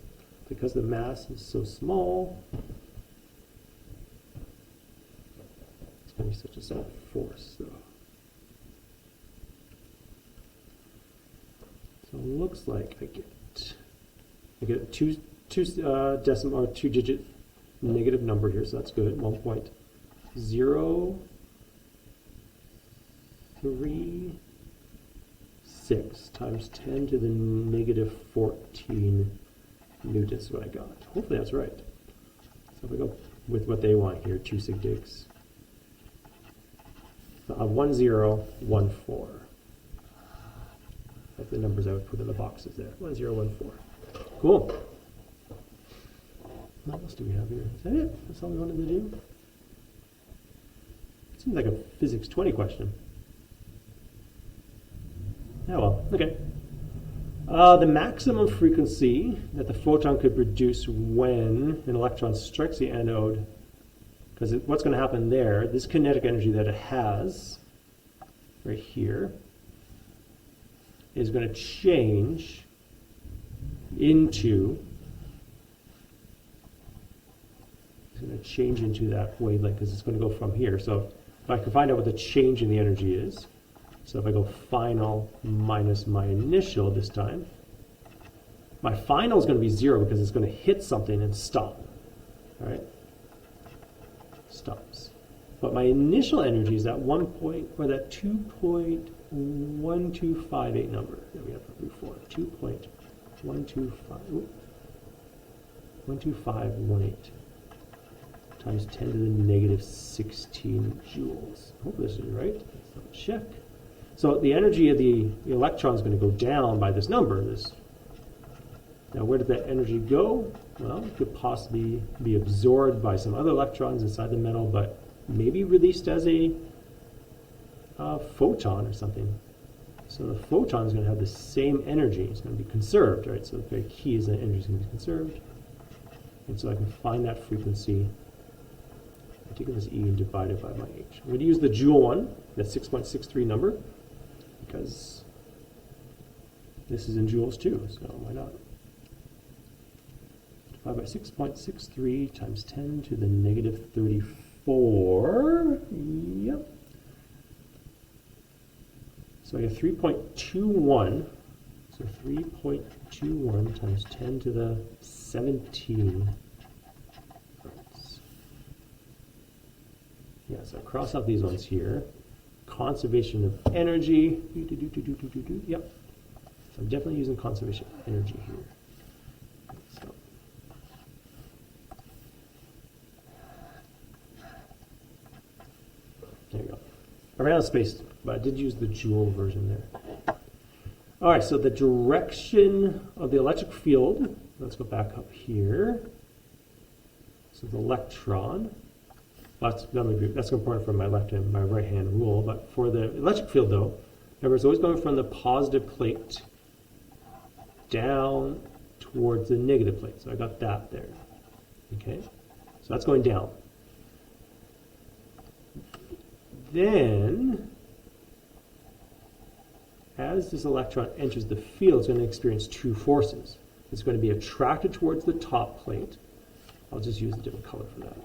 because the mass is so small. It's going to be such a small force, though. So it looks like I get a two decimal or 2-digit negative number here, so that's good. 1.036 times 10 to the negative 14 newtons is what I got. Hopefully that's right. So if we go with what they want here, 2 sig digs. 1014. That's the numbers I would put in the boxes there. 1014. Cool. What else do we have here? Is that it? That's all we wanted to do? Seems like a physics 20 question. Oh well, okay. The maximum frequency that the photon could produce when an electron strikes the anode, because what's going to happen there, this kinetic energy that it has right here is going to change into that wavelength, because it's going to go from here. So if I can find out what the change in the energy is, so if I go final minus my initial this time, my final is going to be 0 because it's going to hit something and stop. All right? Stops. But my initial energy is that 2.1258 number that we have before. 2.12518 times 10 to the negative 16 joules. I hope this is right. Let's double check. So the energy of the electron is going to go down by this number. Now where did that energy go? Well, it could possibly be absorbed by some other electrons inside the metal, but maybe released as a photon or something. So the photon is going to have the same energy. It's going to be conserved, right? So the very key is that energy is going to be conserved. And so I can find that frequency. I take this E and divide it by my H. I'm going to use the joule one, that 6.63 number, because this is in joules too, so why not? Divide by 6.63 times 10 to the negative 34. Yep. So I get 3.21. So 3.21 times 10 to the 17. Yeah, so I cross out these ones here. Conservation of energy. Yep. So I'm definitely using conservation of energy here. So. There you go. I ran out of space, but I did use the joule version there. All right, so the direction of the electric field, let's go back up here. So the electron, that's important for my left hand, my right hand rule, but for the electric field though, remember it's always going from the positive plate down towards the negative plate. So I got that there, okay? So that's going down. Then, as this electron enters the field, it's going to experience two forces. It's going to be attracted towards the top plate. I'll just use a different color for that.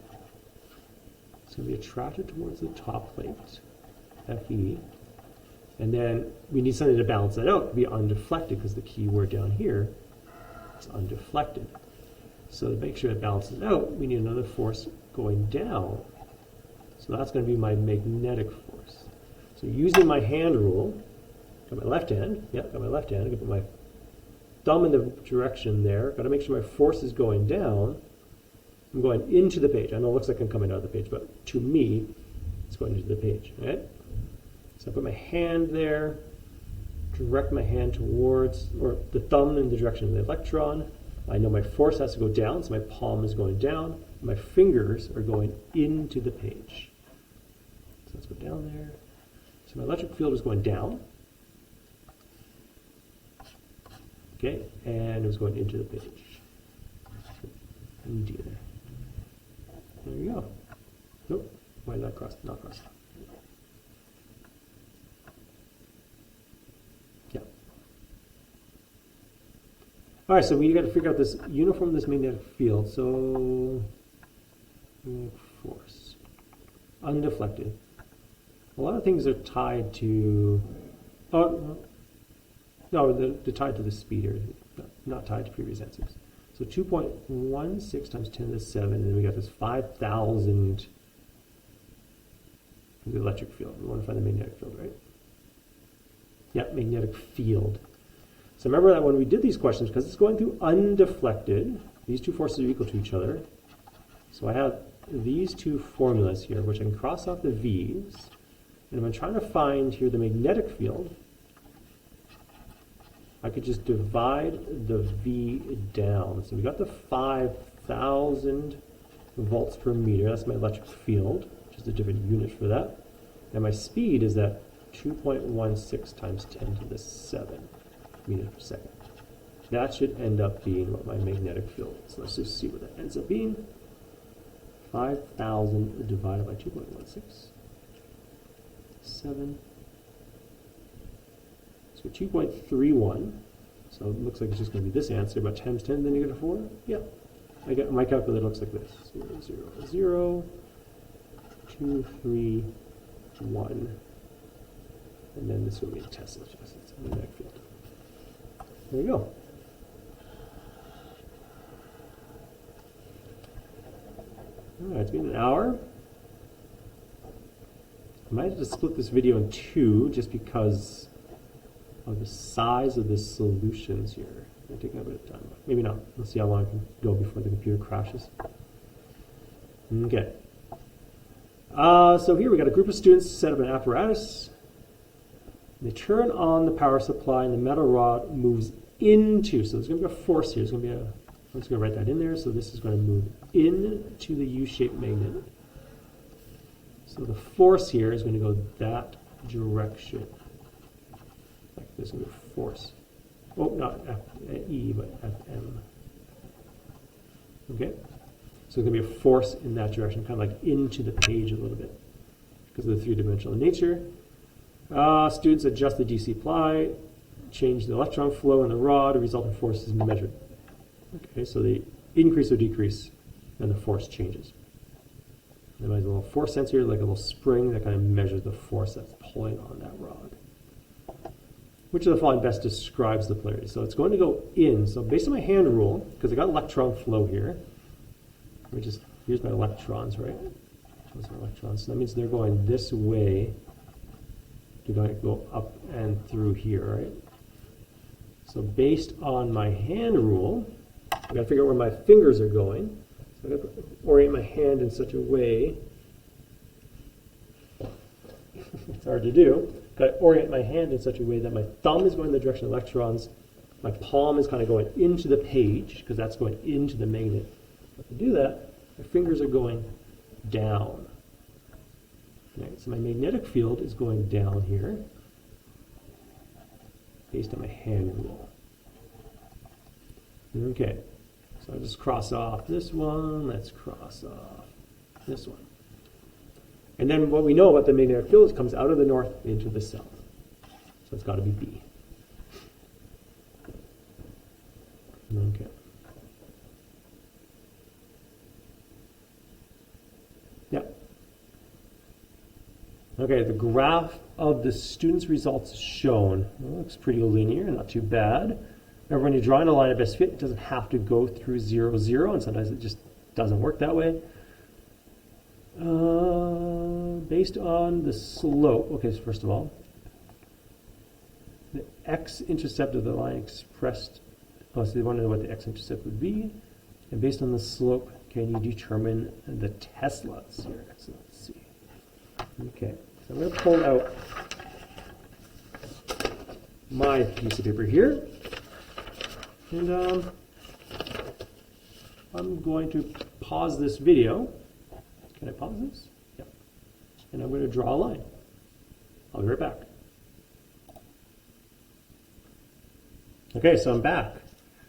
It's going to be attracted towards the top plate, Fe. And then we need something to balance that out, to be undeflected, because the key word down here is undeflected. So to make sure it balances out, we need another force going down. So that's going to be my magnetic force. So using my hand rule, got my left hand. Yeah, got my left hand. I can put my thumb in the direction there. Got to make sure my force is going down. I'm going into the page. I know it looks like I'm coming out of the page, but to me, it's going into the page. Right? So I put my hand there, direct my hand towards, or the thumb in the direction of the electron. I know my force has to go down, so my palm is going down. My fingers are going into the page. So let's go down there. So my electric field is going down. Okay, and it was going into the page. Into there. There you go. Nope. Why did I cross? Not cross. Yeah. All right, so we got to figure out this uniform, this magnetic field. So magnetic force, undeflected. A lot of things are tied to. Oh no, they're tied to the speed here, not tied to previous answers. So 2.16 times 10 to the 7, and then we got this 5,000 the electric field. We want to find the magnetic field, right? Yep, magnetic field. So remember that when we did these questions, because it's going through undeflected, these two forces are equal to each other. So I have these two formulas here, which I can cross off the V's, and if I'm trying to find here the magnetic field, I could just divide the V down. So we got the 5,000 volts per meter. That's my electric field, which is a different unit for that. And my speed is that 2.16 times 10 to the 7 meters per second. That should end up being what my magnetic field is. So let's just see what that ends up being. 5,000 divided by 2.16. 7. So 2.31, so it looks like it's just going to be this answer, but times 10 to the negative 4? Yeah. My calculator looks like this. 0, 0, 0, 2, 3, 1. And then this will be a Tesla, just it's a magnetic field. There you go. All right, it's been an hour. I might have to split this video in two just because of the size of the solutions here. It'll take a bit of time. Maybe not. Let's see how long I can go before the computer crashes. Okay. So here we got a group of students set up an apparatus. They turn on the power supply and the metal rod moves into, so there's going to be a force here. There's going to be a, I'm just going to write that in there. So this is going to move into the U-shaped magnet. So the force here is going to go that direction. Like this is going to be a force. Oh, not E, but Fm. Okay? So it's going to be a force in that direction, kind of like into the page a little bit because of the three-dimensional nature. Students adjust the DC apply, change the electron flow in the rod, the resultant force is measured. Okay, so they increase or decrease, and the force changes. And there's a little force sensor here, like a little spring that kind of measures the force that's pulling on that rod. Which of the following best describes the polarity? So it's going to go in. So based on my hand rule, because I got electron flow here, let me just, here's my electrons, right? Those are electrons. So that means they're going this way. They're going to go up and through here, right? So based on my hand rule, I've got to figure out where my fingers are going. So I've got to orient my hand in such a way. It's hard to do. Got to orient my hand in such a way that my thumb is going in the direction of electrons. My palm is kind of going into the page, because that's going into the magnet. But to do that, my fingers are going down. Right, so my magnetic field is going down here, based on my hand rule. Okay, so I'll just cross off this one. Let's cross off this one. And then what we know about the magnetic field is it comes out of the north into the south. So it's got to be B. Okay. Yeah. Okay, the graph of the students' results is shown. Well, it looks pretty linear, not too bad. Remember, when you're drawing a line of best fit, it doesn't have to go through 0, 0, and sometimes it just doesn't work that way. Based on the slope, okay, so first of all, the x-intercept of the line expressed, oh, so they want to know what the x-intercept would be. And based on the slope, can you determine the Teslas here? So let's see. Okay, so I'm going to pull out my piece of paper here. And I'm going to pause this video. Can I pause this? Yeah. And I'm going to draw a line. I'll be right back. Okay, so I'm back.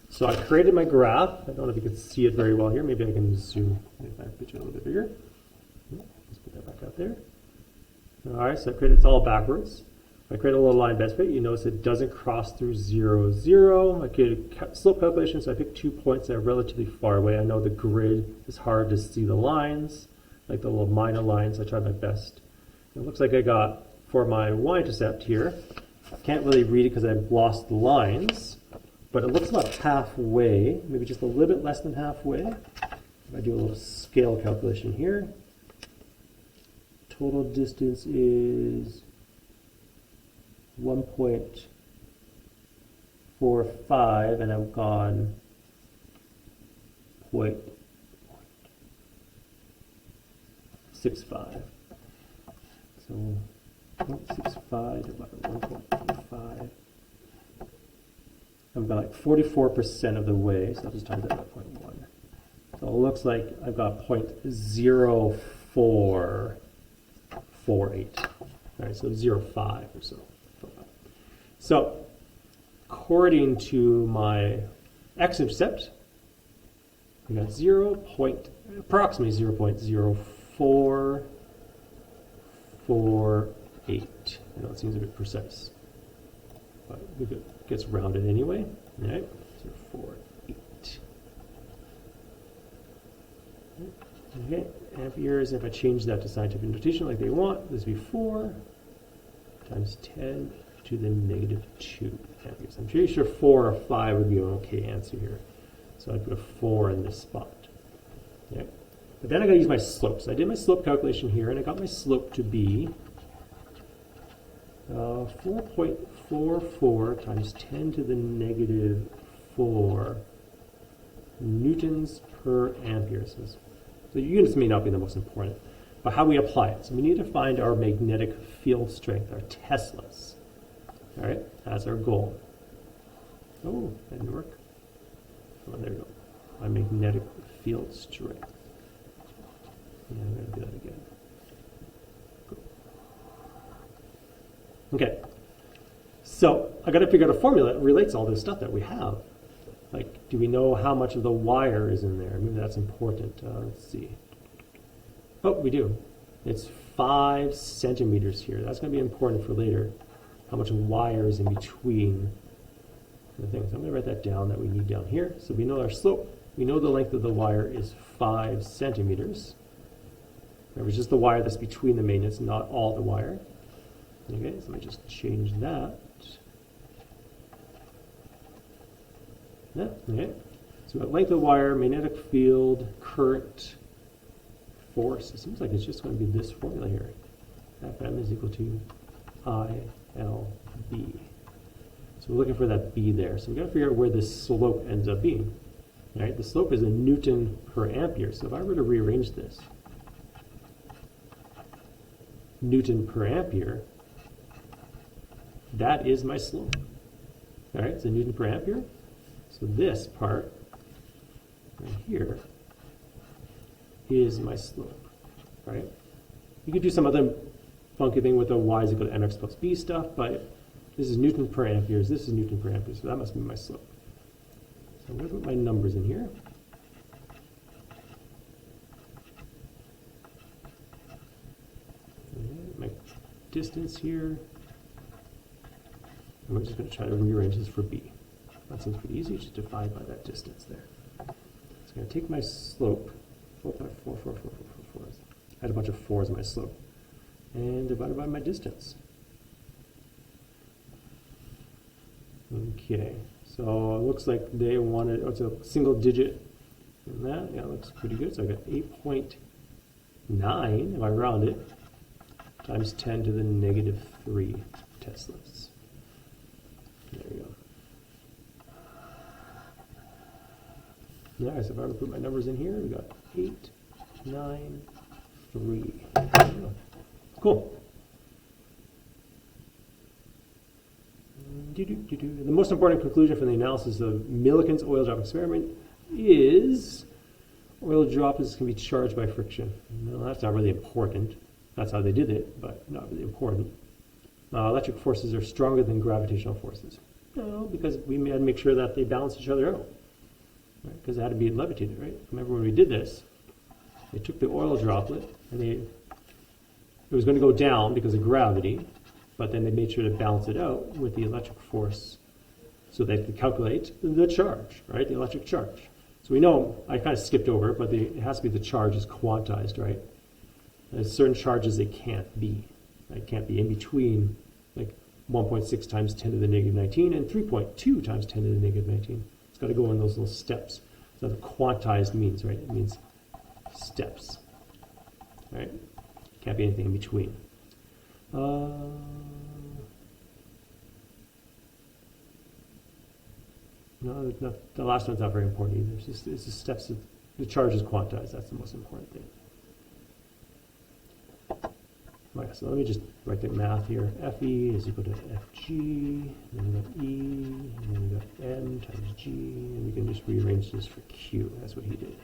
So I created my graph. I don't know if you can see it very well here. Maybe I can zoom. Maybe if I put it a little bit bigger. Let's put that back out there. All right, so I created it all backwards. I create a little line best fit. You notice it doesn't cross through 0, 0. I created a slope calculation, so I picked 2 points that are relatively far away. I know the grid is hard to see the lines, like the little minor lines. I tried my best. It looks like I got, for my y-intercept here, I can't really read it because I've lost the lines, but it looks about halfway, maybe just a little bit less than halfway. If I do a little scale calculation here, total distance is 1.45, and I've gone 0.65. So 0.65 divided by 1.45. I've got like 44% of the way, so I'll just times that by 0.1. So it looks like I've got 0.0448. All right, so 0.5 or so. So, according to my x-intercept, we got approximately 0.0448. I know it seems a bit precise, but it gets rounded anyway. All right, 0.48. Okay, amperes. If I change that to scientific notation like they want, this would be 4 times 10 to the negative 2 amperes. I'm pretty sure 4 or 5 would be an okay answer here. So I'd put a 4 in this spot. Okay. But then I got to use my slope. So I did my slope calculation here, and I got my slope to be 4.44 times 10 to the negative 4 newtons per ampere. So the units may not be the most important, but how we apply it. So we need to find our magnetic field strength, our Teslas. All right, that's our goal. Oh, that didn't work. Oh, there we go. My magnetic field strength. Yeah, I'm going to do that again. Cool. Okay, so I got to figure out a formula that relates all this stuff that we have. Like, do we know how much of the wire is in there? Maybe that's important. Let's see. Oh, we do. It's 5 centimeters here. That's going to be important for later. How much wire is in between the things. I'm going to write that down that we need down here. So we know our slope. We know the length of the wire is 5 centimeters. Remember, it's just the wire that's between the magnets, not all the wire. Okay, so let me just change that. Yeah, okay. So the length of the wire, magnetic field, current, force. It seems like it's just going to be this formula here. Fm is equal to ILB. So we're looking for that B there. So we've got to figure out where this slope ends up being. All right, the slope is a Newton per ampere. So if I were to rearrange this, Newton per ampere, that is my slope. All right, so Newton per ampere. So this part right here is my slope, right? You could do some other funky thing with the y is equal to mx plus b stuff, but this is Newton per amperes, this is Newton per ampere, so that must be my slope. So I'm going to put my numbers in here. And my distance here. And we're just going to try to rearrange this for b. That seems pretty easy, just divide by that distance there. So I'm going to take my slope, 4 by 4, 4, 4, 4, 4, 4. I had a bunch of 4s in my slope. And divide it by my distance. Okay, so it looks like they wanted, oh, it's a single digit in that. Yeah, it looks pretty good. So I got 8.9, if I round it, times 10 to the negative 3 Teslas. Yeah, so if I were to put my numbers in here, we got 8, 9, 3. Cool. The most important conclusion from the analysis of Millikan's oil drop experiment is oil droplets can be charged by friction. No, that's not really important. That's how they did it, but not really important. Electric forces are stronger than gravitational forces. No, because we had to make sure that they balance each other out. Right? Because it had to be levitated, right? Remember when we did this, they took the oil droplet and it was going to go down because of gravity, but then they made sure to balance it out with the electric force so they could calculate the charge, right? The electric charge. So we know, I kind of skipped over it, but it has to be the charge is quantized, right? There's certain charges they can't be. It can't be in between, like 1.6 times 10 to the negative 19 and 3.2 times 10 to the negative 19. It's got to go in those little steps. So that's what quantized means, right? It means steps, right? Can't be anything in between. No, the last one's not very important either. It's just steps of the charge is quantized. That's the most important thing. Right, so let me just write the math here. Fe is equal to Fg, then we got E, and then we got M times G, and we can just rearrange this for Q. That's what he did.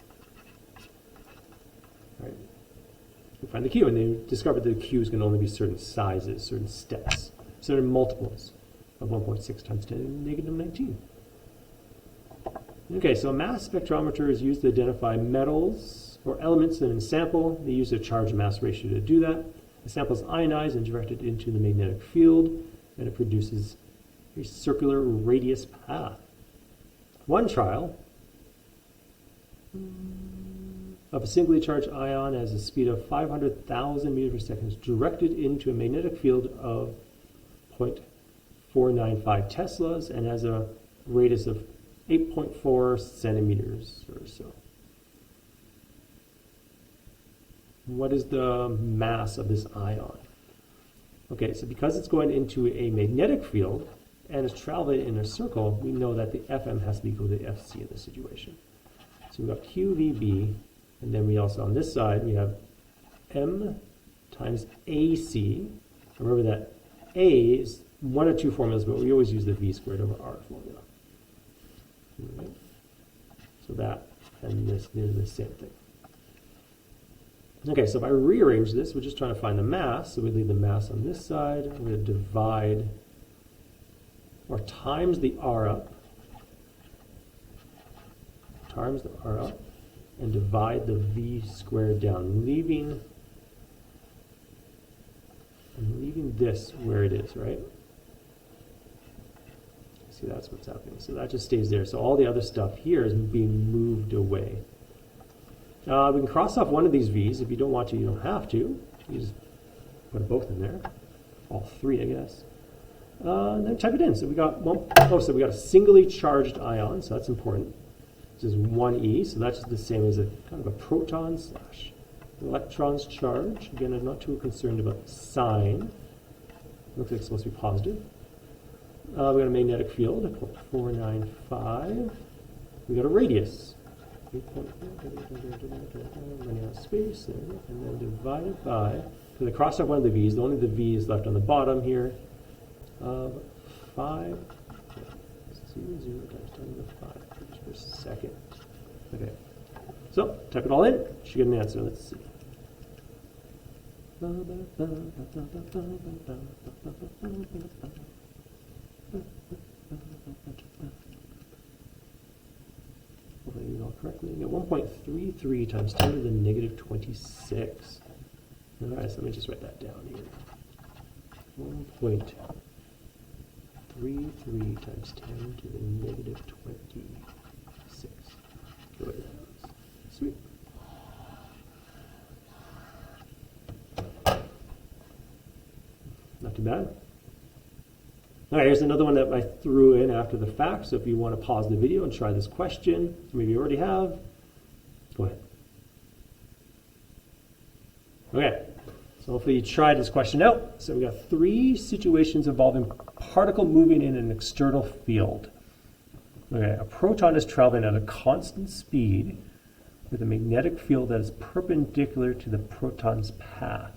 Right. We find the Q, and they discovered that the Q's can only be certain sizes, certain steps, certain multiples of 1.6 times 10 to the negative 19. Okay, so a mass spectrometer is used to identify metals or elements in a sample. They use a charge-mass ratio to do that. The sample is ionized and directed into the magnetic field, and it produces a circular radius path. One trial of a singly charged ion has a speed of 500,000 meters per second is directed into a magnetic field of 0.495 teslas and has a radius of 8.4 centimeters or so. What is the mass of this ion? Okay, so because it's going into a magnetic field and it's traveling in a circle, we know that the Fm has to be equal to Fc in this situation. So we've got QVB, and then we also, on this side, we have M times AC. Remember that A is one of two formulas, but we always use the V squared over R formula. Right. So that and this is the same thing. Okay, so if I rearrange this, we're just trying to find the mass. So we leave the mass on this side. We're going to divide or times the R up, and divide the V squared down, leaving this where it is, right? See, that's what's happening. So that just stays there. So all the other stuff here is being moved away. We can cross off one of these V's. If you don't want to, you don't have to. You just put both in there. All three, I guess. And then type it in. So we got so we got a singly charged ion, so that's important. This is 1e, so that's just the same as a kind of a proton slash electron's charge. Again, I'm not too concerned about the sign. Looks like it's supposed to be positive. We got a magnetic field at 495. We got a radius. Running out of space there, and then divided by, so they crossed out one of the V's, only the V is left on the bottom here, 5, 0, 0 times 10 to the 5 meters per second. Okay, so type it all in, should get an answer, let's see. Hopefully I did it all correctly. We get 1.33 times 10 to the negative 26. All right, so let me just write that down here. 1.33 times 10 to the negative 26. Sweet. Not too bad. All right, here's another one that I threw in after the fact. So if you want to pause the video and try this question, maybe you already have, go ahead. Okay, so hopefully you tried this question out. So we got 3 situations involving particle moving in an external field. Okay, a proton is traveling at a constant speed with a magnetic field that is perpendicular to the proton's path.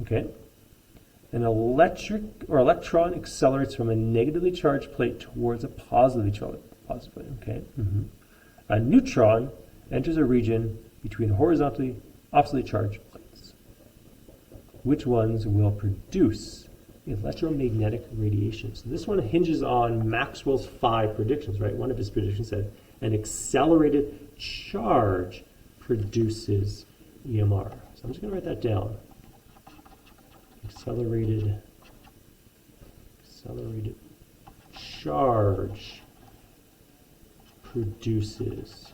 Okay? An electron accelerates from a negatively charged plate towards a positively charged plate. Okay? A neutron enters a region between horizontally oppositely charged plates. Which ones will produce electromagnetic radiation? So this one hinges on Maxwell's 5 predictions, right? One of his predictions said an accelerated charge produces EMR. So I'm just going to write that down. Accelerated charge produces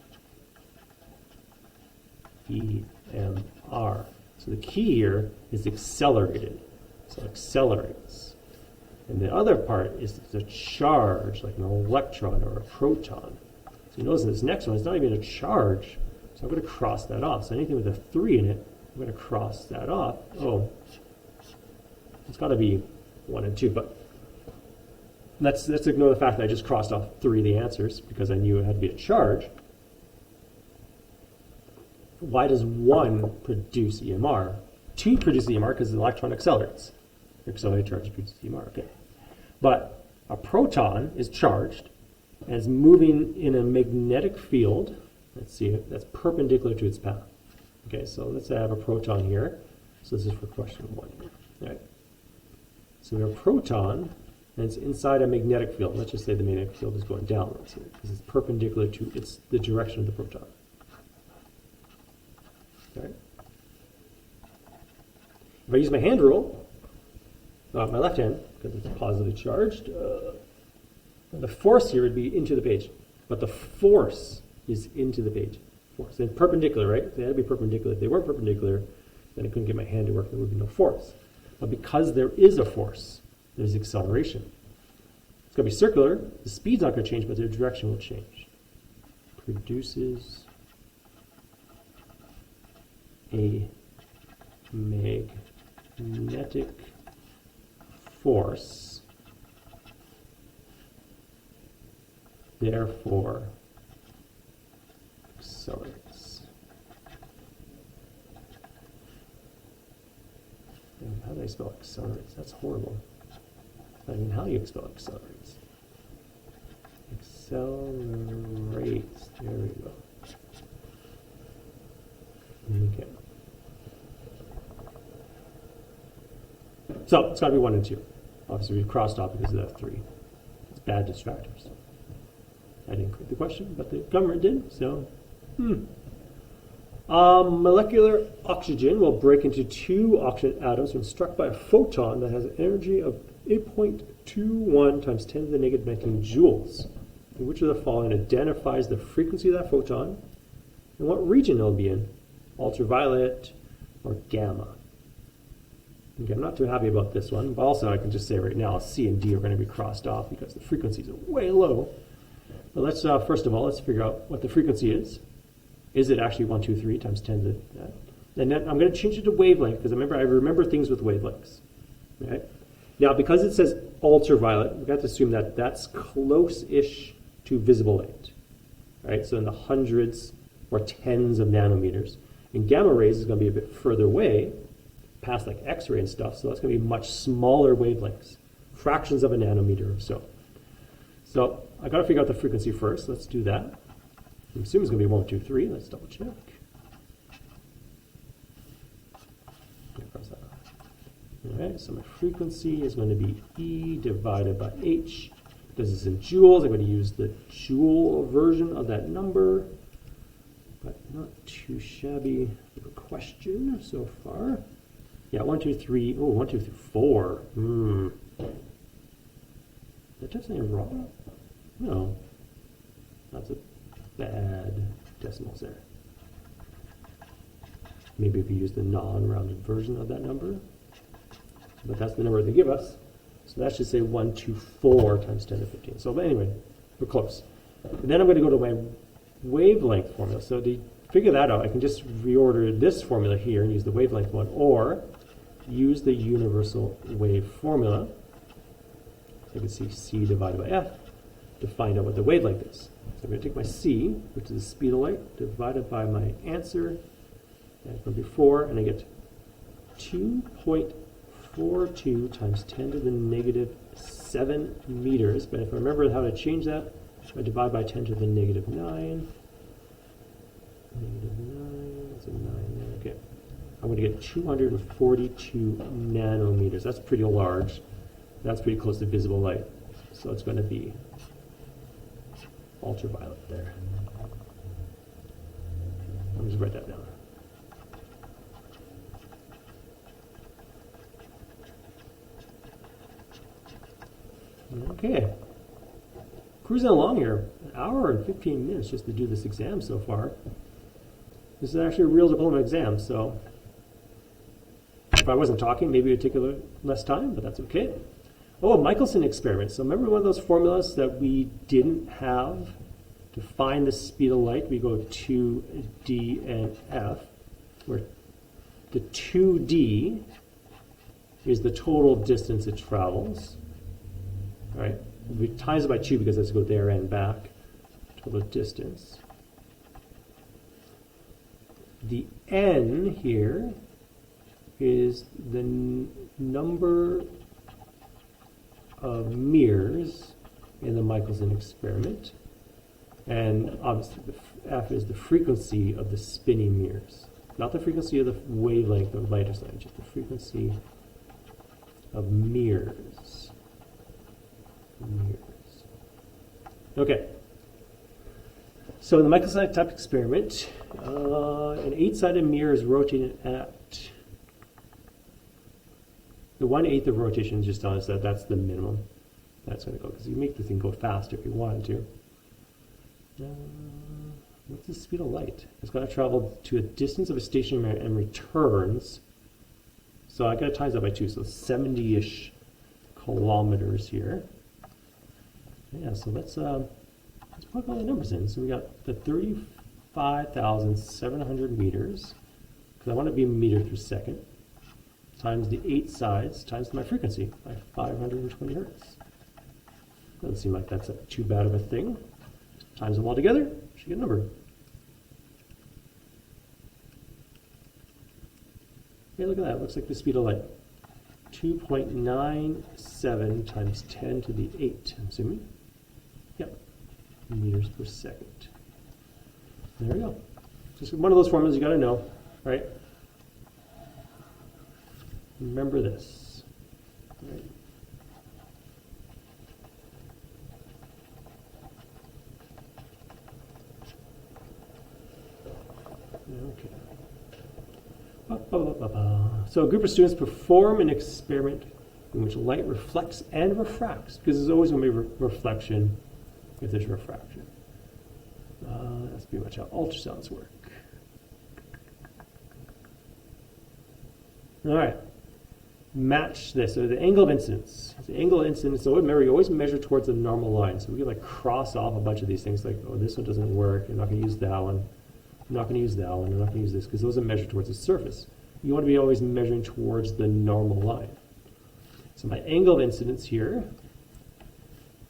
EMR. So the key here is accelerated. So accelerates. And the other part is the charge, like an electron or a proton. So you notice in this next one, it's not even a charge. So I'm going to cross that off. So anything with a 3 in it, I'm going to cross that off. Oh, it's got to be 1 and 2. But let's ignore the fact that I just crossed off 3 of the answers because I knew it had to be a charge. Why does 1 produce EMR? 2 produces EMR because the electron accelerates. Accelerated charge produces EMR, okay. But a proton is charged and is moving in a magnetic field, let's see, that's perpendicular to its path. Okay, so let's say I have a proton here. So this is for question 1 here. All right. So we have a proton and it's inside a magnetic field. Let's just say the magnetic field is going downwards here because it's perpendicular to the direction of the proton. Okay. If I use my hand rule, my left hand, because it's positively charged, the force here would be into the page, but the force is into the page. Force. And perpendicular, right? They had to be perpendicular. If they weren't perpendicular, then I couldn't get my hand to work. There would be no force. But because there is a force, there's acceleration. It's going to be circular. The speed's not going to change, but their direction will change. Produces a magnetic force, therefore accelerates. And how do I spell accelerates? That's horrible. I mean, how do you spell accelerates? Accelerates. There we go. Okay. So it's got to be 1 and 2. Obviously, we've crossed off because of that 3. It's bad distractors. I didn't include the question, but the government did. So, molecular oxygen will break into 2 oxygen atoms when struck by a photon that has an energy of 8.21 times 10 to the negative 19 joules. And which of the following identifies the frequency of that photon and what region it'll be in? Ultraviolet or gamma? Okay, I'm not too happy about this one, but also I can just say right now C and D are going to be crossed off because the frequencies are way low. But let's, first of all, let's figure out what the frequency is. Is it actually 1, 2, 3 times 10 to that? And then I'm going to change it to wavelength because I remember things with wavelengths. Right? Now, because it says ultraviolet, we've got to assume that that's close-ish to visible light. Right? So in the hundreds or tens of nanometers. And gamma rays is going to be a bit further away, past like X-ray and stuff, so that's going to be much smaller wavelengths, fractions of a nanometer or so. So I got to figure out the frequency first. Let's do that. I'm assuming it's going to be 1, 2, 3. Let's double check. All right, so my frequency is going to be E divided by H. This is in joules. I'm going to use the joule version of that number, but not too shabby of a question so far. Yeah, 1, 2, 3. Oh, 1, 2, 3, 4. Did I type something wrong? No. That's a bad decimals there. Maybe if you use the non-rounded version of that number. But that's the number they give us. So that should say 124 times 10 to 15. So but anyway, we're close. And then I'm going to go to my wavelength formula. So to figure that out, I can just reorder this formula here and use the wavelength one, or use the universal wave formula. So you can see C divided by F to find out what the wavelength is. So I'm going to take my c, which is the speed of light, divided by my answer from before, and I get 2.42 times 10 to the negative 7 meters. But if I remember how to change that, I divide by 10 to the negative 9. Negative 9, that's a 9 there, okay. I'm going to get 242 nanometers. That's pretty large. That's pretty close to visible light. So it's going to be ultraviolet there. Let me just write that down. Okay. Cruising along here, an hour and 15 minutes just to do this exam so far. This is actually a real diploma exam, so if I wasn't talking, maybe it would take a little less time, but that's okay. Oh, a Michelson experiment. So remember one of those formulas that we didn't have to find the speed of light? We go 2d and f, where the 2d is the total distance it travels. All right, we times it by 2 because it has to go there and back. Total distance. The n here is the number of mirrors in the Michelson experiment. And obviously the f is the frequency of the spinning mirrors. Not the frequency of the wavelength of light or something, just the frequency of mirrors. Okay. So in the Michelson type experiment, an 8-sided mirror is rotating at the 1/8 of rotation. Is just telling us that that's the minimum. That's going to go, because you make the thing go faster if you wanted to. What's the speed of light? It's got to travel to a distance of a stationary mirror and returns. So I got to times that by 2, so 70-ish kilometers here. Yeah, so let's plug all the numbers in. So we got the 35,700 meters, because I want to be meter per second, times the 8 sides, times my frequency, by 520 hertz. Doesn't seem like that's too bad of a thing. Times them all together, should get a number. Hey, look at that. It looks like the speed of light. 2.97 times 10 to the 8, I'm assuming. Yep, meters per second. There we go. Just one of those formulas you got to know, right? Remember this. Right? Okay. So a group of students perform an experiment in which light reflects and refracts, because there's always going to be reflection if there's refraction. That's pretty much how ultrasounds work. All right. Match this. So the angle of incidence. The angle of incidence, so remember, you always measure towards the normal line. So we can like cross off a bunch of these things like, oh, this one doesn't work. You're not going to use that one. I'm not going to use that one. I'm not going to use this, because those are measured towards the surface. You want to be always measuring towards the normal line. So my angle of incidence here,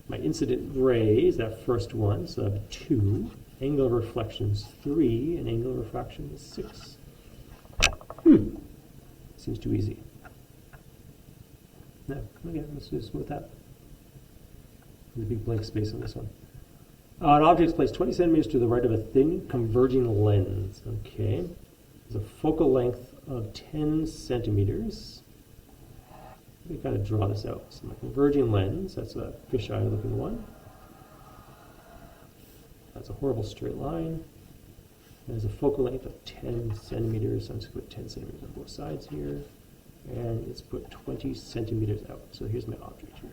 my incident ray is that first one, so I have 2. Angle of reflection is 3, and angle of refraction is 6. Seems too easy. No, okay, let's just with that. There's a big blank space on this one. An object is placed 20 centimeters to the right of a thin converging lens. Okay. There's a focal length of 10 centimeters. We've got to draw this out. So my converging lens, that's a fisheye looking one. That's a horrible straight line. There's a focal length of 10 centimeters. So I'm just going to put 10 centimeters on both sides here. And it's put 20 centimeters out. So here's my object here.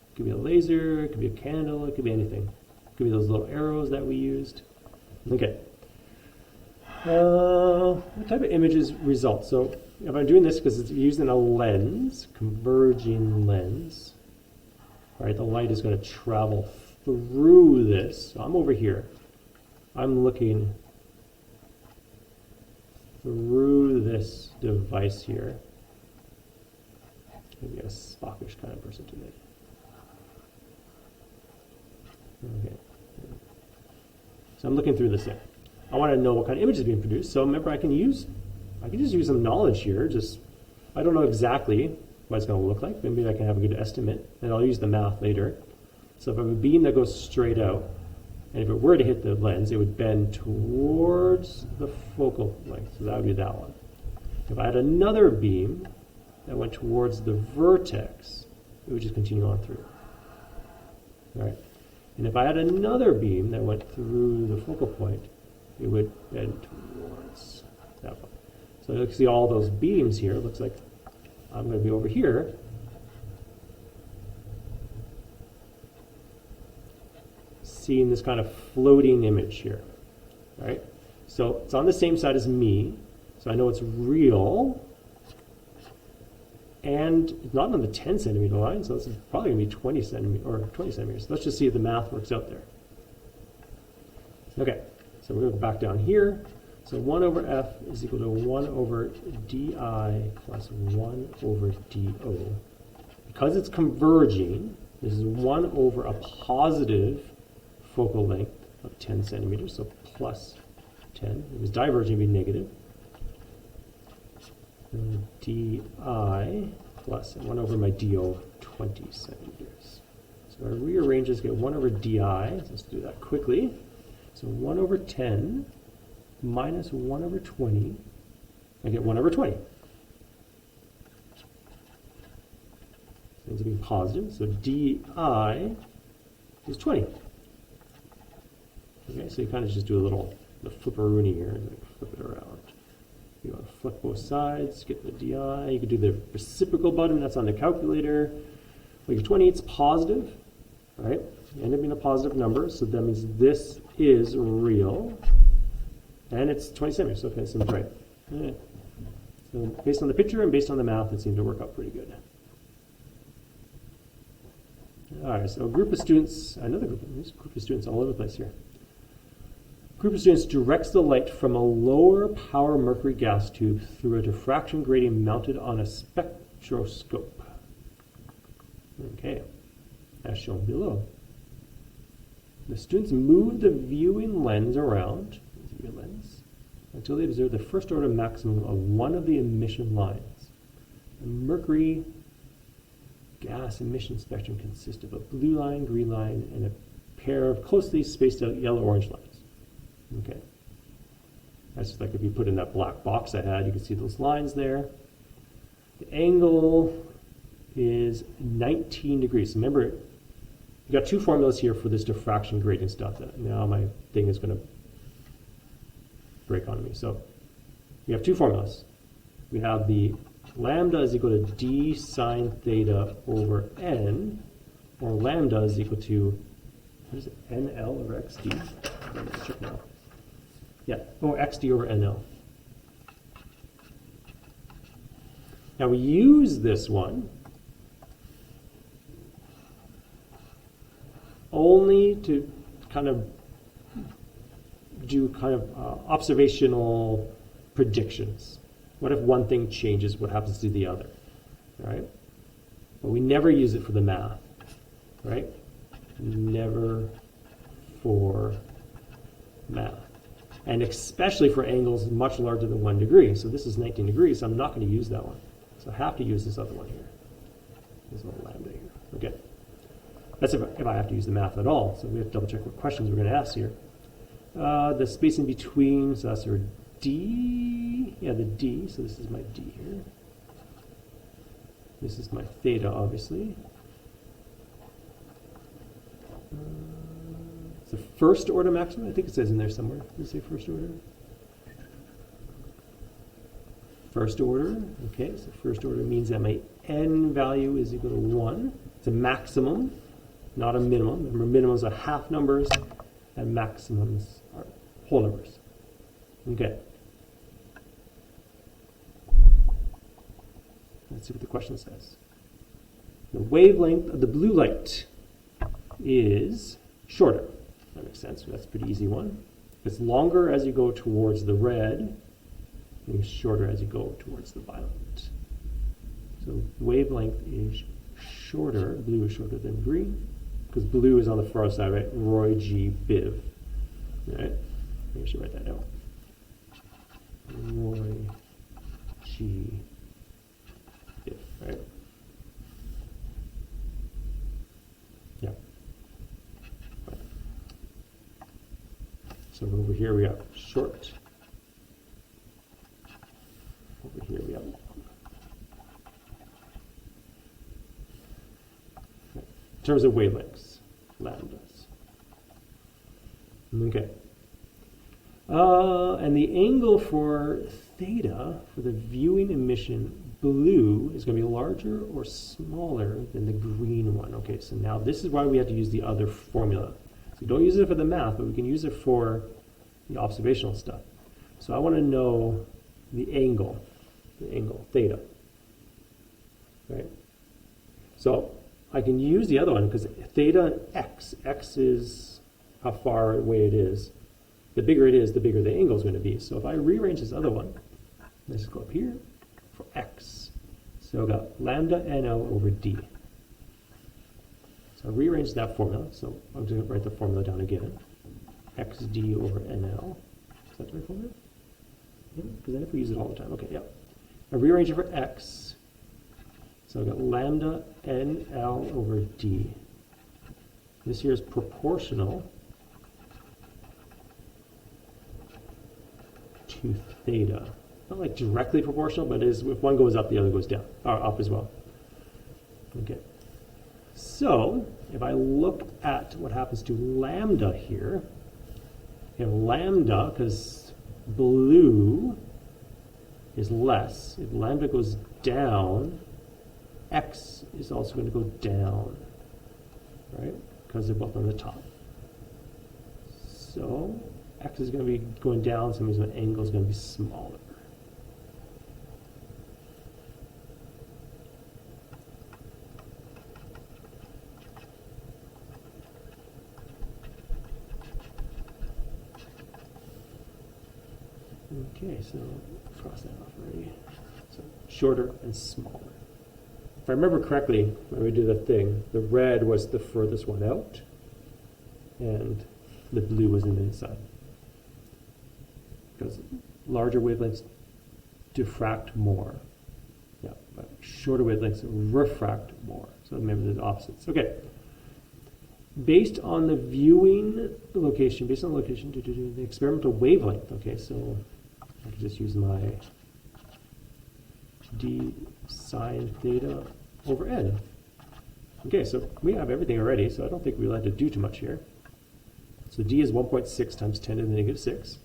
It could be a laser, it could be a candle, it could be anything. It could be those little arrows that we used. Okay. What type of images result? So if I'm doing this because it's using a lens, converging lens, right, the light is going to travel through this. So I'm over here. I'm looking through this device here. maybe a Spockish kind of person today. Okay. So I'm looking through this thing. I want to know what kind of image is being produced. So remember, I can just use some knowledge here. I don't know exactly what it's going to look like. Maybe I can have a good estimate, and I'll use the math later. So if I have a beam that goes straight out, and if it were to hit the lens, it would bend towards the focal length. So that would be that one. If I had another beam that went towards the vertex, it would just continue on through. All right. And if I had another beam that went through the focal point, it would bend towards that one. So you can see all those beams here. It looks like I'm going to be over here. Seeing this kind of floating image here, right? So it's on the same side as me, so I know it's real, and it's not on the 10 centimeter line, so this is probably going to be 20 centimeters. Let's just see if the math works out there. Okay, so we're going to go back down here. So 1 over f is equal to 1 over di plus 1 over do. Because it's converging, this is 1 over a positive focal length of 10 centimeters, so plus 10. If it was diverging, it would be negative. Di plus 1 over my do of 20 centimeters. So I rearrange this to get 1 over di. Let's do that quickly. So 1 over 10 minus 1 over 20. I get 1 over 20. So it's being positive. So di is 20. Okay, so you kind of just do the flipperoonie here, and flip it around. You want to flip both sides, get the di. You can do the reciprocal button, that's on the calculator. Well, your 20, it's positive, right? You end up being a positive number, so that means this is real. And it's 20 centimeters, okay, so it's right. Yeah. So based on the picture and based on the math, it seemed to work out pretty good. All right, so a group of students, another group of students all over the place here. Group of students directs the light from a lower power mercury gas tube through a diffraction grating mounted on a spectroscope. Okay, as shown below. The students move the viewing lens around until they observe the first order maximum of one of the emission lines. The mercury gas emission spectrum consists of a blue line, green line, and a pair of closely spaced out yellow-orange lines. Okay. That's just like if you put in that black box I had, you can see those lines there. The angle is 19 degrees. Remember, you got two formulas here for this diffraction grating stuff. Now my thing is going to break on me. So we have two formulas. We have the lambda is equal to d sine theta over n, or lambda is equal to, what is it, nl over xd? Let me check now. Yeah, or xd over nl. Now we use this one only to kind of do observational predictions. What if one thing changes? What happens to the other? Right? But we never use it for the math. Right? Never for math. And especially for angles much larger than 1 degree. So this is 19 degrees, so I'm not going to use that one. So I have to use this other one here. This little lambda here. Okay. That's if I have to use the math at all. So we have to double check what questions we're going to ask here. The space in between, so that's our D. Yeah, the D. So this is my D here. This is my theta, obviously. It's the first order maximum. I think it says in there somewhere. Does it say first order? First order. Okay, so first order means that my n value is equal to 1. It's a maximum, not a minimum. Remember, minimums are half numbers, and maximums are whole numbers. Okay. Let's see what the question says. The wavelength of the blue light is shorter. That makes sense. That's a pretty easy one. It's longer as you go towards the red, and it's shorter as you go towards the violet. So So wavelength is shorter, blue is shorter than green, because blue is on the far side, right? Roy G. Biv. Right? Maybe I should write that down. Roy G. Biv, right? Yeah. Right. So over here we have short. Over here we have long. In terms of wavelengths, lambdas. Okay. And the angle for theta, for the viewing emission, blue is going to be larger or smaller than the green one. Okay, so now this is why we have to use the other formula. So don't use it for the math, but we can use it for the observational stuff. So I want to know the angle, theta. Right? So I can use the other one because theta and x is how far away it is. The bigger it is, the bigger the angle is going to be. So if I rearrange this other one, let's go up here for x. So I've got lambda NL over d. So I rearrange that formula. So I'm going to write the formula down again. xd over NL. Is that the right formula? Yeah, because I never use it all the time. Okay, yeah. I rearrange it for x. So I've got lambda NL over d. This here is proportional to theta. Not like directly proportional, but it is, if one goes up, the other goes down, or up as well. Okay. So if I look at what happens to lambda here, you have lambda, because blue is less. If lambda goes down, x is also going to go down, right? Because they're both on the top. So x is going to be going down, so that means the angle is going to be smaller. Okay, so cross that off already. So shorter and smaller. If I remember correctly, when we do the thing, the red was the furthest one out, and the blue was in the inside. Because larger wavelengths diffract more. Yeah, but shorter wavelengths refract more. So remember the opposites. Okay. Based on the viewing location, the experimental wavelength. Okay, so I can just use my d sine theta over n. Okay, so we have everything already, so I don't think we'll have to do too much here. So d is 1.6 times 10 to the negative 6.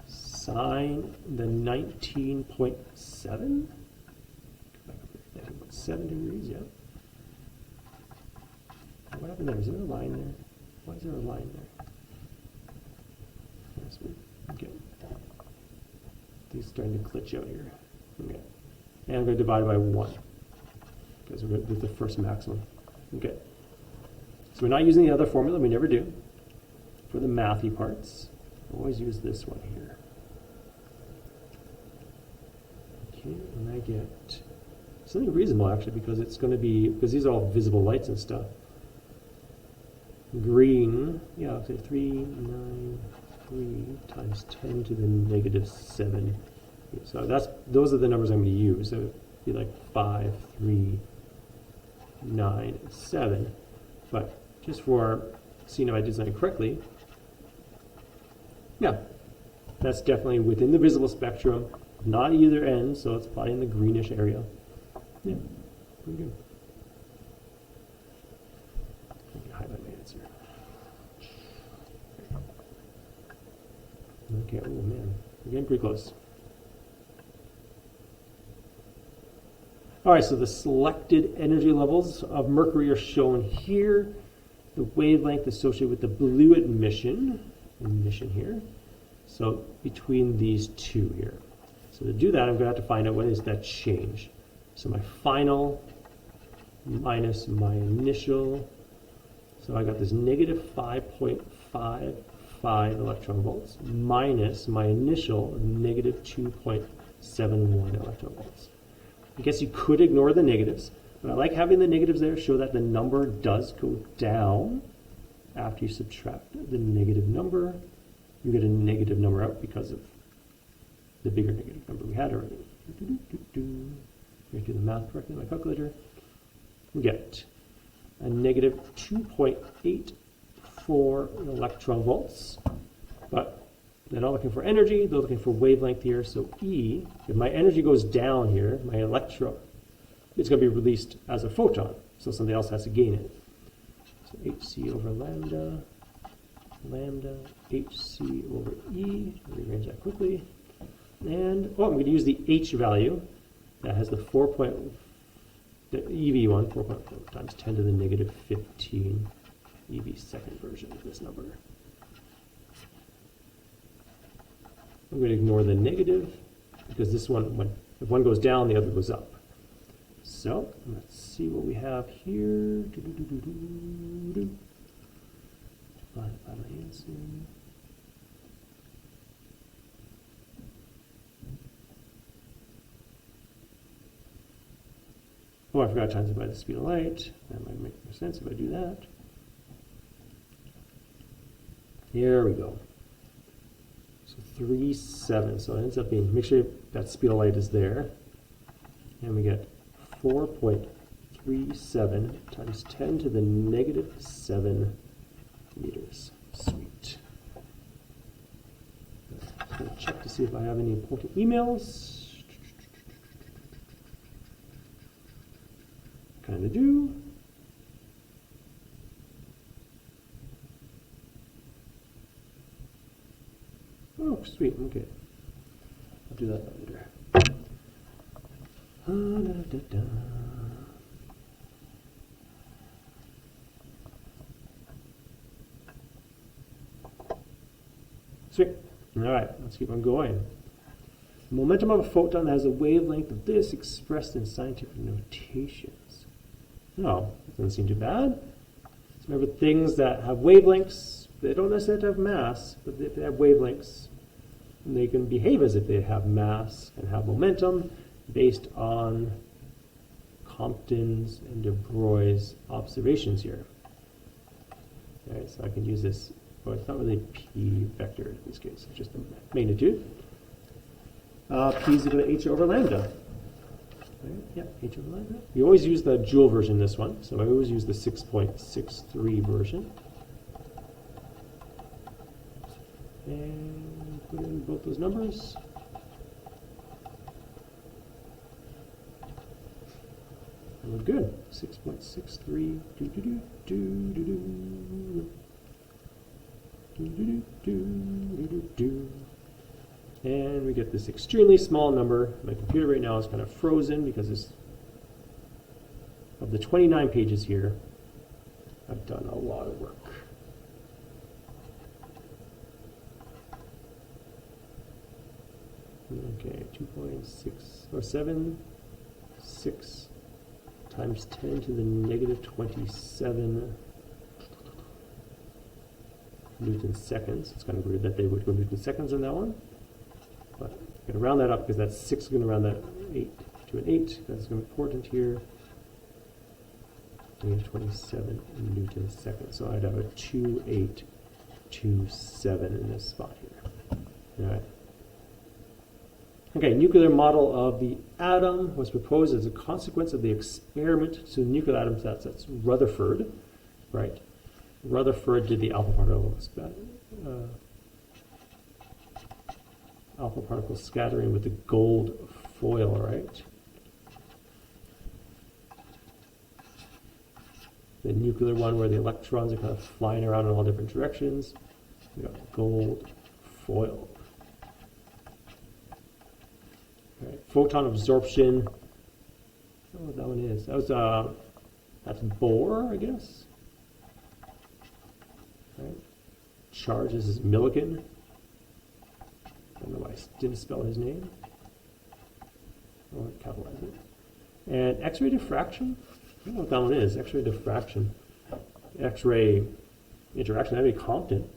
Sine the 19.7. 7 degrees, yeah. What happened there? Is there a line there? Why is there a line there? That's weird. Okay. These starting to glitch out here. Okay. And I'm going to divide by 1. Because we're going to do the first maximum. Okay. So we're not using the other formula, we never do. For the mathy parts, I always use this one here. Okay, and I get something reasonable actually, because it's going to be, because these are all visible lights and stuff. Green, yeah, I'll say 393 times 10 to the negative 7. So those are the numbers I'm going to use. So it'd be like 5, 3, 9, 7. But just for seeing if I designed it correctly, yeah, that's definitely within the visible spectrum, not either end, so it's probably in the greenish area. Yeah, pretty good. Let me highlight my answer. Okay, oh man, we're getting pretty close. All right, so the selected energy levels of mercury are shown here. The wavelength associated with the blue emission here. So between these two here. So to do that, I'm going to have to find out what is that change. So my final minus my initial. So I got this negative 5.55 5 electron volts minus my initial negative 2.71 electron volts. I guess you could ignore the negatives, but I like having the negatives there, show that the number does go down after you subtract the negative number. You get a negative number out because of the bigger negative number we had already. Let me do the math correctly on my calculator. We get a negative 2.84 electron volts, but they're not looking for energy, they're looking for wavelength here. So E, if my energy goes down here, my electron, it's going to be released as a photon, so something else has to gain it. So Hc over lambda, lambda, Hc over E, rearrange that quickly. And, I'm going to use the H value that has the the EV one, 4.4 times 10 to the negative 15 EV second version of this number. I'm going to ignore the negative because this one, if one goes down, the other goes up. So let's see what we have here. Oh, I forgot times it by the speed of light. That might make more sense if I do that. Here we go. So 3.7. So it ends up being, make sure that speed of light is there. And we get 4.37 times 10 to the negative 7 meters. Sweet. I'm going to check to see if I have any important emails. Kind of do. Oh, sweet. Okay. I'll do that later. Sweet. All right, let's keep on going. The momentum of a photon has a wavelength of this expressed in scientific notations. No, it doesn't seem too bad. So remember, things that have wavelengths, they don't necessarily have mass, but if they have wavelengths, and they can behave as if they have mass and have momentum based on Compton's and de Broglie's observations here. All right, so I can use this, well, it's not really P vector in this case, it's just the magnitude. P is equal to H over lambda. Right? Yeah, H over lambda. We always use the Joule version in this one, so I always use the 6.63 version. And put in both those numbers. And we're good. 6.63. And we get this extremely small number. My computer right now is kind of frozen because of the 29 pages here. I've done a lot of work. Okay, 2.6 times 10 to the negative 27 Newton seconds. It's kind of weird that they would go Newton seconds on that one. But I'm going to round that up because that's 6 is going to round that 8 to an 8. That's going to be important here. Negative 27 Newton seconds. So I'd have a 2827 in this spot here. All right. Okay, nuclear model of the atom was proposed as a consequence of the experiment. So nuclear atoms, that's Rutherford, right? Rutherford did the alpha particle scattering with the gold foil, right? The nuclear one where the electrons are kind of flying around in all different directions. We got gold foil. Right. Photon absorption. I don't know what that one is. That was that's Bohr, I guess. Right. Charge, this is Millikan. I don't know why I didn't spell his name. Or capitalize it. And X-ray diffraction. I don't know what that one is. X-ray diffraction. X-ray interaction. That'd be Compton.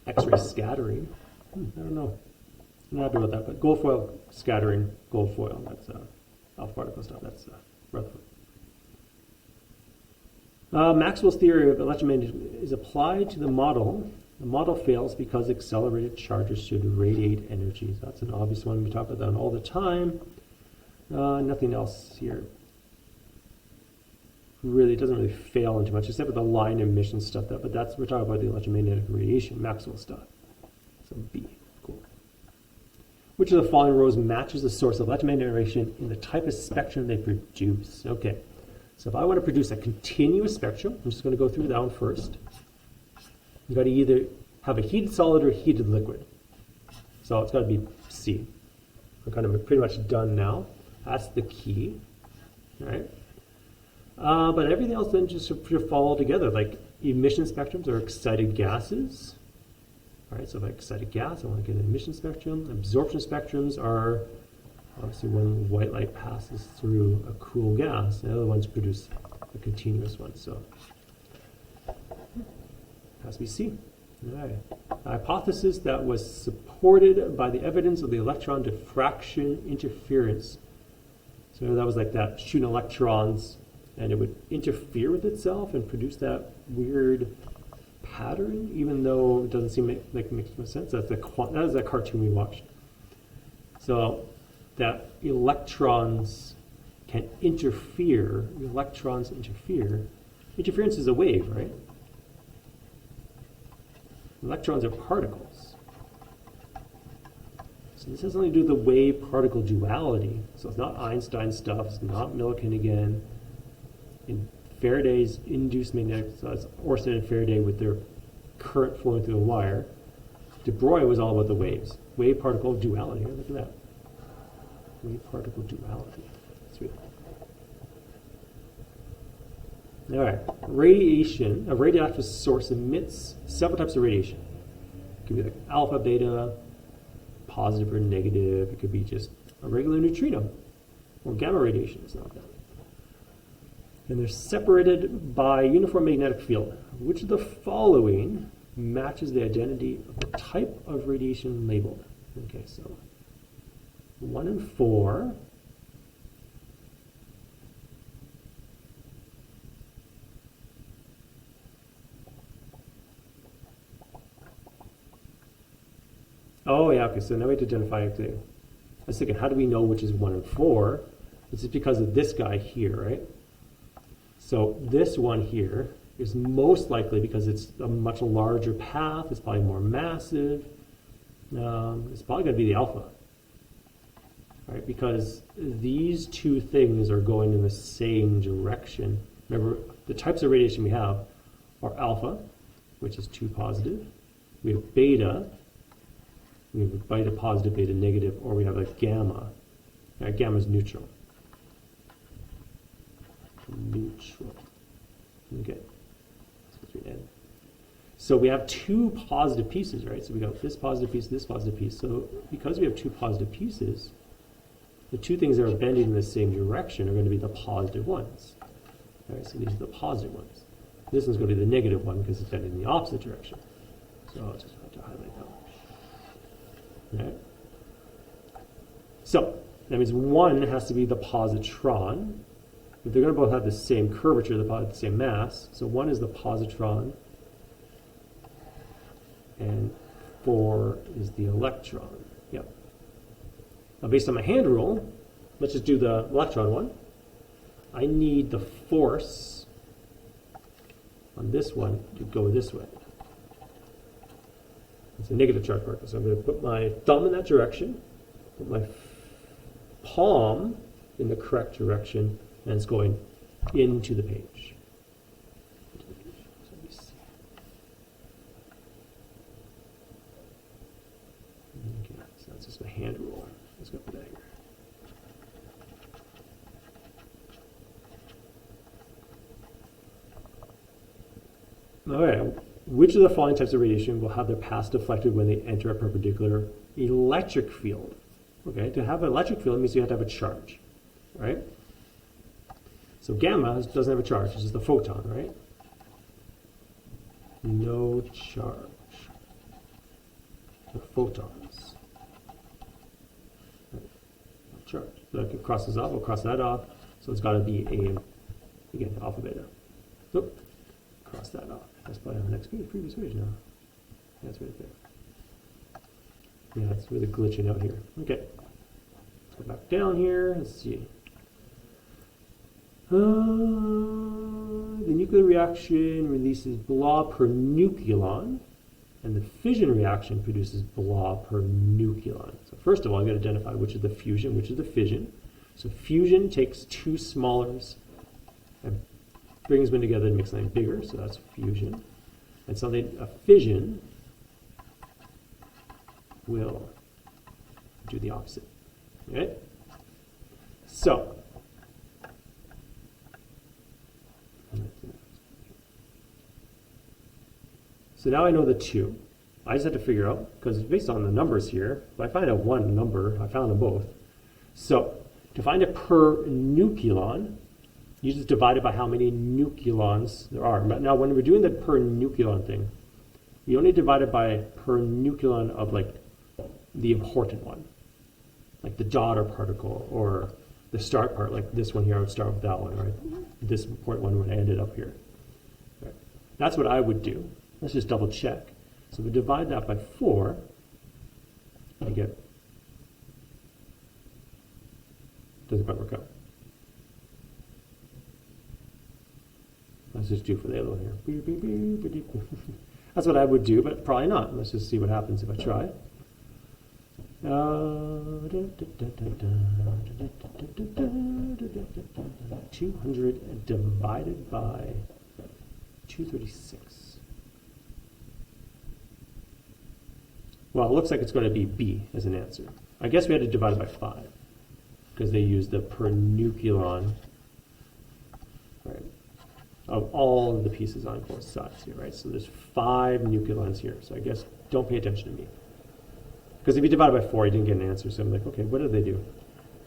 X-ray scattering. I don't know. I'm not happy about that, but gold foil scattering, gold foil. That's alpha particle stuff. That's Rutherford. Maxwell's theory of electromagnetism is applied to the model. The model fails because accelerated charges should radiate energy. So that's an obvious one. We talk about that all the time. Nothing else here. Really, it doesn't really fail into much, except for the line emission stuff. But we're talking about the electromagnetic radiation, Maxwell stuff. So B, cool. Which of the following rows matches the source of electromagnetic radiation in the type of spectrum they produce? Okay, so if I want to produce a continuous spectrum, I'm just going to go through that one first. You've got to either have a heated solid or a heated liquid. So it's got to be C. We're kind of pretty much done now. That's the key. All right. But everything else then just should follow together, like emission spectrums are excited gases. All right, so if I excite a gas, I want to get an emission spectrum. Absorption spectrums are obviously when white light passes through a cool gas. The other ones produce a continuous one, so it has to be C. All right. A hypothesis that was supported by the evidence of the electron diffraction interference. So that was like that shooting electrons, and it would interfere with itself and produce that weird pattern, even though it doesn't seem like it makes much sense. That is that cartoon we watched. So that electrons can interfere. Electrons interfere. Interference is a wave, right? Electrons are particles. So this has something to do with the wave-particle duality. So it's not Einstein stuff. It's not Millikan. In Faraday's induced magnetic, so it's Oersted and Faraday with their current flowing through the wire. De Broglie was all about the waves. Wave-particle duality. Here, look at that. Wave-particle duality. Sweet. All right. Radiation. A radioactive source emits several types of radiation. It could be like alpha, beta, positive or negative. It could be just a regular neutrino or gamma radiation. It's not that. And they're separated by uniform magnetic field. Which of the following matches the identity of the type of radiation labeled? Okay, so 1 and 4. Oh yeah, okay, so now we have to identify everything. I was thinking, how do we know which is 1 and 4? This is because of this guy here, right? So this one here is most likely because it's a much larger path, it's probably more massive. It's probably going to be the alpha, right? Because these two things are going in the same direction. Remember, the types of radiation we have are alpha, which is 2 positive. We have beta. We have a beta positive, beta negative, or we have a gamma. Gamma is neutral. Neutral. Okay. So we have 2 positive pieces, right? So we got this positive piece, this positive piece. So because we have 2 positive pieces, the 2 things that are bending in the same direction are going to be the positive ones. All right, so these are the positive ones. This one's going to be the negative one because it's bending in the opposite direction. So I'll just have to highlight that one. All right. So that means 1 has to be the positron. If they're going to both have the same curvature, they'll probably have the same mass. So 1 is the positron, and 4 is the electron. Yep. Now, based on my hand rule, let's just do the electron one. I need the force on this one to go this way. It's a negative charge particle, so I'm going to put my thumb in that direction, put my palm in the correct direction, and it's going into the page. Okay, so that's just my hand rule. Let's go put that here. All right. Which of the following types of radiation will have their paths deflected when they enter a perpendicular electric field? Okay, to have an electric field means you have to have a charge, right? So gamma doesn't have a charge, it's just a photon, right? No charge. of photons. Charge. So I can cross this off, we'll cross that off. So it's got to be again, alpha beta. So, cross that off. That's probably on the next page, previous page now. That's right there. Yeah, it's really glitching out here. Okay. Let's go back down here. Let's see. The nuclear reaction releases blah per nucleon, and the fission reaction produces blah per nucleon. So first of all, I've got to identify which is the fusion, which is the fission. So fusion takes two smallers and brings them together and makes something bigger, so that's fusion. And something, a fission, will do the opposite. Okay? So, now I know the two. I just have to figure out, because based on the numbers here, if I find out one number, I found them both. So, to find a per nucleon, you just divide it by how many nucleons there are. But now, when we're doing the per nucleon thing, we only divide it by per nucleon of like the important one, like the daughter particle or the start part, like this one here. I would start with that one, right? This important one would end it up here. Right. That's what I would do. Let's just double check. So we divide that by 4, I get, doesn't quite work out. Let's just do for the other one here. That's what I would do, but probably not. Let's just see what happens if I try. 200 divided by 236. Well, it looks like it's going to be B as an answer. I guess we had to divide it by 5 because they used the per nucleon, right, of all of the pieces on both sides here, right? So there's 5 nucleons here. So I guess don't pay attention to me. Because if you divide it by 4, you didn't get an answer. So I'm like, okay, what do they do?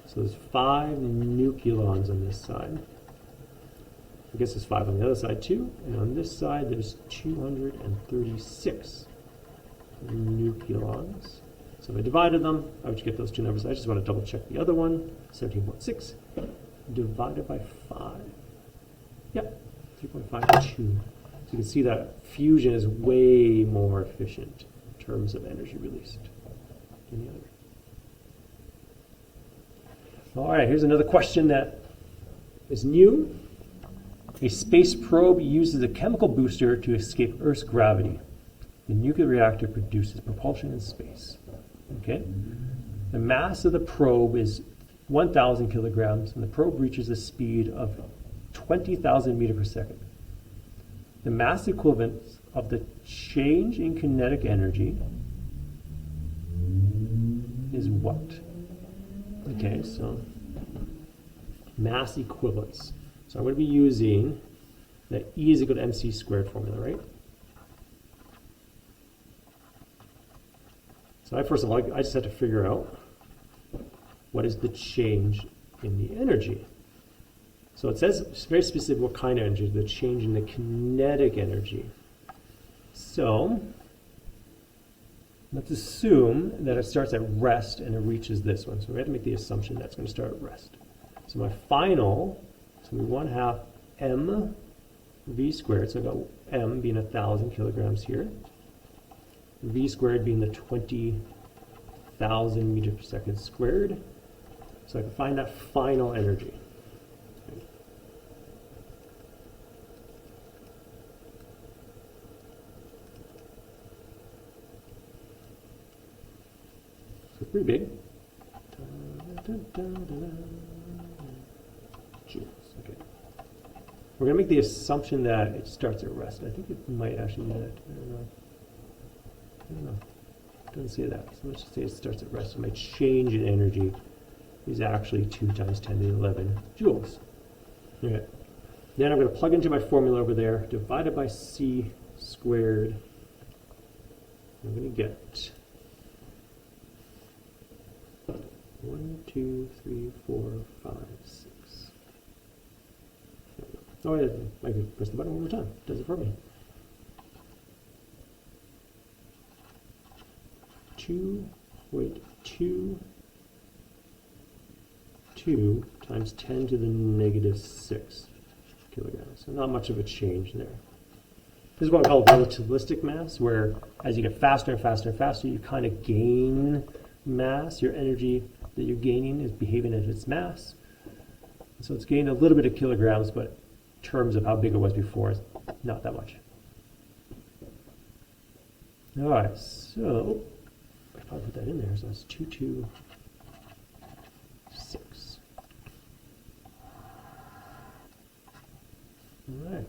So there's 5 nucleons on this side. I guess there's 5 on the other side too. And on this side, there's 236 nucleons. So if I divided them, I would get those two numbers. I just want to double check the other one. 17.6 divided by 5. Yep, 3.52. So you can see that fusion is way more efficient in terms of energy released than the other. All right, here's another question that is new. A space probe uses a chemical booster to escape Earth's gravity. The nuclear reactor produces propulsion in space. Okay? The mass of the probe is 1,000 kilograms, and the probe reaches a speed of 20,000 meters per second. The mass equivalent of the change in kinetic energy is what? Okay, so mass equivalence. So I'm going to be using the E is equal to mc squared formula, right? So first of all, I just have to figure out what is the change in the energy. So it says it's very specific what kind of energy, the change in the kinetic energy. So let's assume that it starts at rest and it reaches this one. So we have to make the assumption that's going to start at rest. So my final, so we 1/2 mv squared, so I've got m being 1,000 kilograms here, v squared being the 20,000 meters per second squared. So I can find that final energy. So it's pretty big. Joules, okay. We're going to make the assumption that it starts at rest. I think it might actually do that. I don't know. It doesn't say that. So let's just say it starts at rest. So my change in energy is actually 2 times 10 to the 11 joules. Okay. Then I'm going to plug into my formula over there, divided by c squared. I'm going to get 1, 2, 3, 4, 5, 6. Oh, yeah, I can press the button one more time. It does it for me. 2.22 times 10 to the negative 6 kilograms. So not much of a change there. This is what we call relativistic mass, where as you get faster and faster and faster, you kind of gain mass. Your energy that you're gaining is behaving as its mass. So it's gained a little bit of kilograms, but in terms of how big it was before, it's not that much. All right, so I probably put that in there. So that's 226. All right.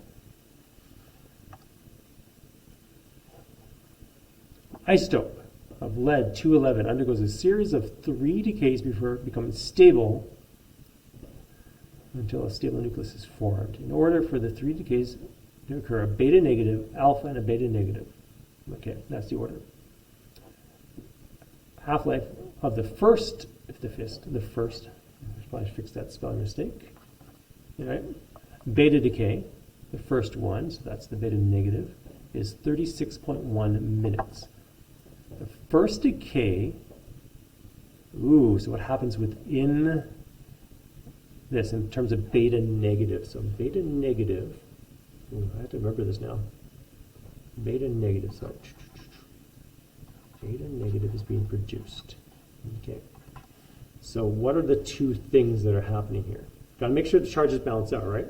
Isotope of lead 211 undergoes a series of 3 decays before becoming stable until a stable nucleus is formed. In order for the 3 decays to occur, a beta negative, alpha, and a beta negative. Okay, that's the order. Half-life of the first, I should probably fix that spelling mistake. All right. Beta decay, the first one, so that's the beta negative, is 36.1 minutes. The first decay, so what happens within this in terms of beta negative? So beta negative, I have to remember this now. Beta negative, so beta negative is being produced. Okay. So what are the 2 things that are happening here? Got to make sure the charges balance out, right?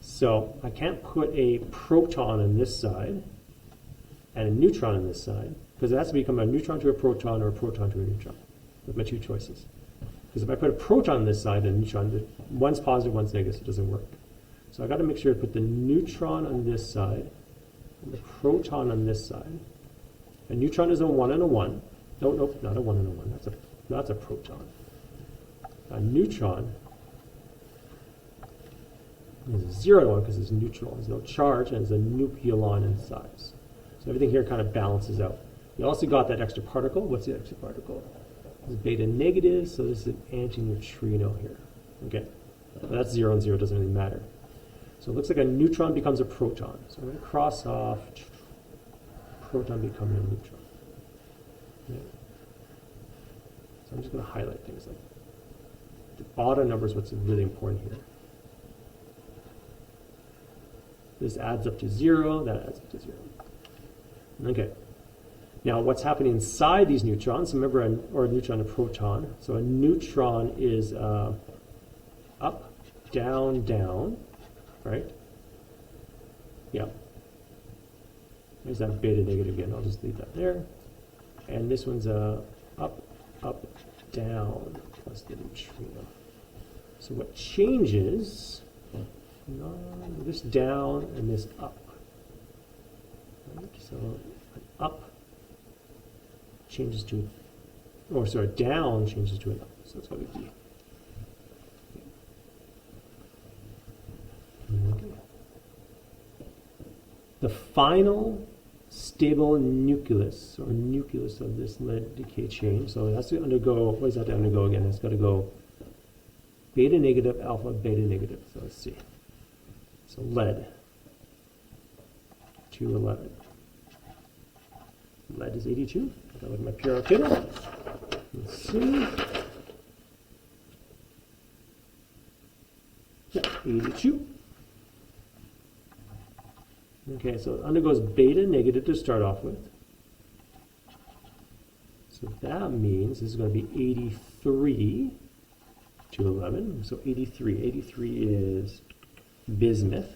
So I can't put a proton on this side and a neutron on this side, because it has to become a neutron to a proton or a proton to a neutron. With my 2 choices. Because if I put a proton on this side and a neutron, one's positive, one's negative, so it doesn't work. So I got to make sure to put the neutron on this side and the proton on this side. A neutron is a 1 and a 1. Nope, not a 1 and a 1. That's a proton. A neutron is a 0 and 1 because it's neutral. There's no charge and it's a nucleon in size. So everything here kind of balances out. You also got that extra particle. What's the extra particle? It's beta negative, so this is an antineutrino here. Okay, so that's 0 and 0, doesn't really matter. So it looks like a neutron becomes a proton. So I'm going to cross off proton becoming a neutron. Okay. So I'm just going to highlight things like the bottom number is what's really important here. This adds up to 0, that adds up to 0. Okay. Now, what's happening inside these neutrons? Remember, a neutron, a proton. So a neutron is up, down, down, right? Yeah. There's that beta negative again. I'll just leave that there. And this one's up, up, down, plus the neutrino. So what changes? This down and this up. Right? So up changes to, down changes to an up. So it's going to be okay. The final stable nucleus or nucleus of this lead decay chain. So it has to undergo, what does that have to undergo again? It's got to go beta negative, alpha, beta negative. So let's see. So lead, 211. Lead is 82. I'll look at my PRO table. Let's see. Yeah, 82. Okay, so it undergoes beta negative to start off with. So that means this is going to be 83 to 11. So 83. 83 is bismuth.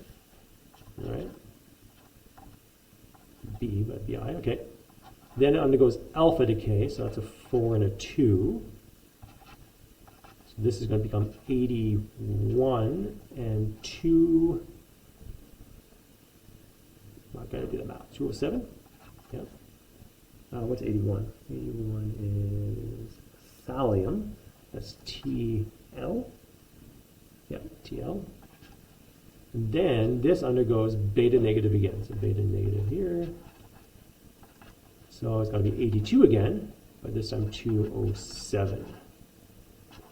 All right. B, but Bi, okay. Then it undergoes alpha decay, so that's a 4 and a 2. So this is going to become 81 and 2. Not going to do the math. 207? Yeah. What's 81? 81 is thallium. That's TL. Yeah, TL. And then this undergoes beta negative again. So beta negative here. So it's got to be 82 again, but this time 207.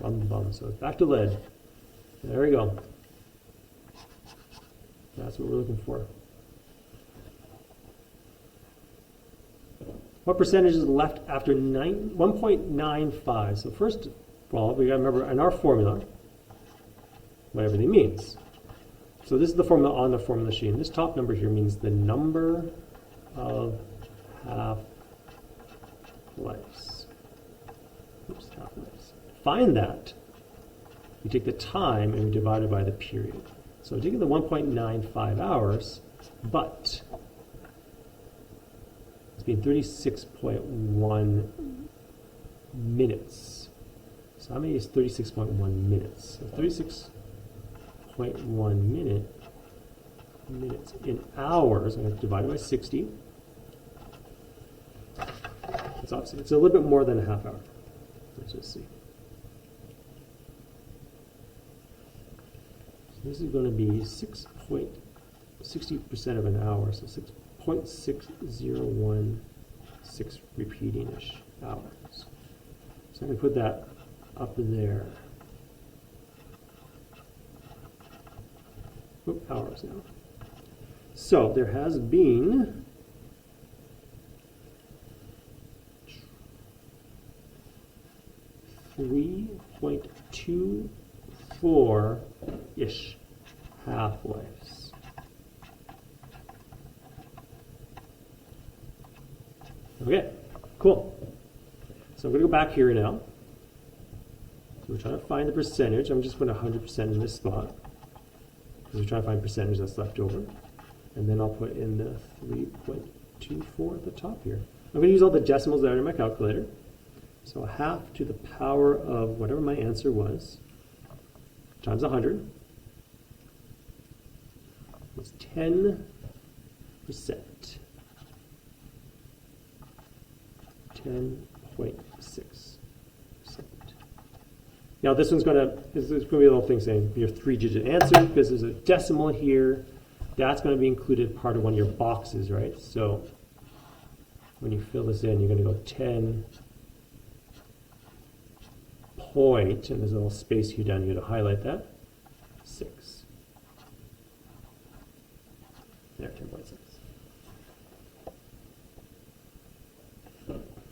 Bum, bum. So it's back to lead. There we go. That's what we're looking for. What percentage is left after 1.95? So first of all, we got to remember in our formula what everything means. So this is the formula on the formula sheet. And this top number here means the number of half-lives. Oops, half-lives. Find that. We take the time and we divide it by the period. So we're taking the 1.95 hours, but it's been 36.1 minutes. So how many is 36.1 minutes? So 36.1 minutes in hours. I'm going to divide it by 60. It's obviously it's a little bit more than a half hour. Let's just see. So this is going to be 6.60% of an hour, so 6.6016 repeating-ish hours. So I'm going to put that up there. Oop, hours now. So there has been 3.24-ish half-lives. Okay, cool. So I'm going to go back here now. So we're trying to find the percentage. I'm just putting 100% in this spot, because we're trying to find percentage that's left over. And then I'll put in the 3.24 at the top here. I'm going to use all the decimals that are in my calculator. So a half to the power of whatever my answer was, times 100, is 10%. 10.6%. Now this one's going to be a little thing saying your 3-digit answer, because there's a decimal here. That's going to be included part of one of your boxes, right? So when you fill this in, you're going to go 10 point, and there's a little space here down here to highlight that, 6. There, 10.6.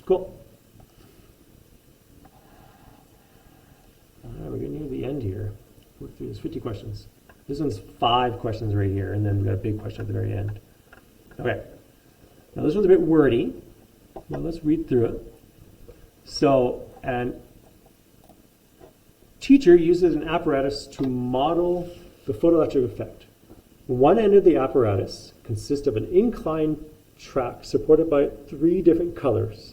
Cool. All right, we're getting near the end here. Work through this 50 questions. This one's 5 questions right here, and then we've got a big question at the very end. Okay. Now this one's a bit wordy. Well, let's read through it. So, and teacher uses an apparatus to model the photoelectric effect. One end of the apparatus consists of an inclined track supported by 3 different colors.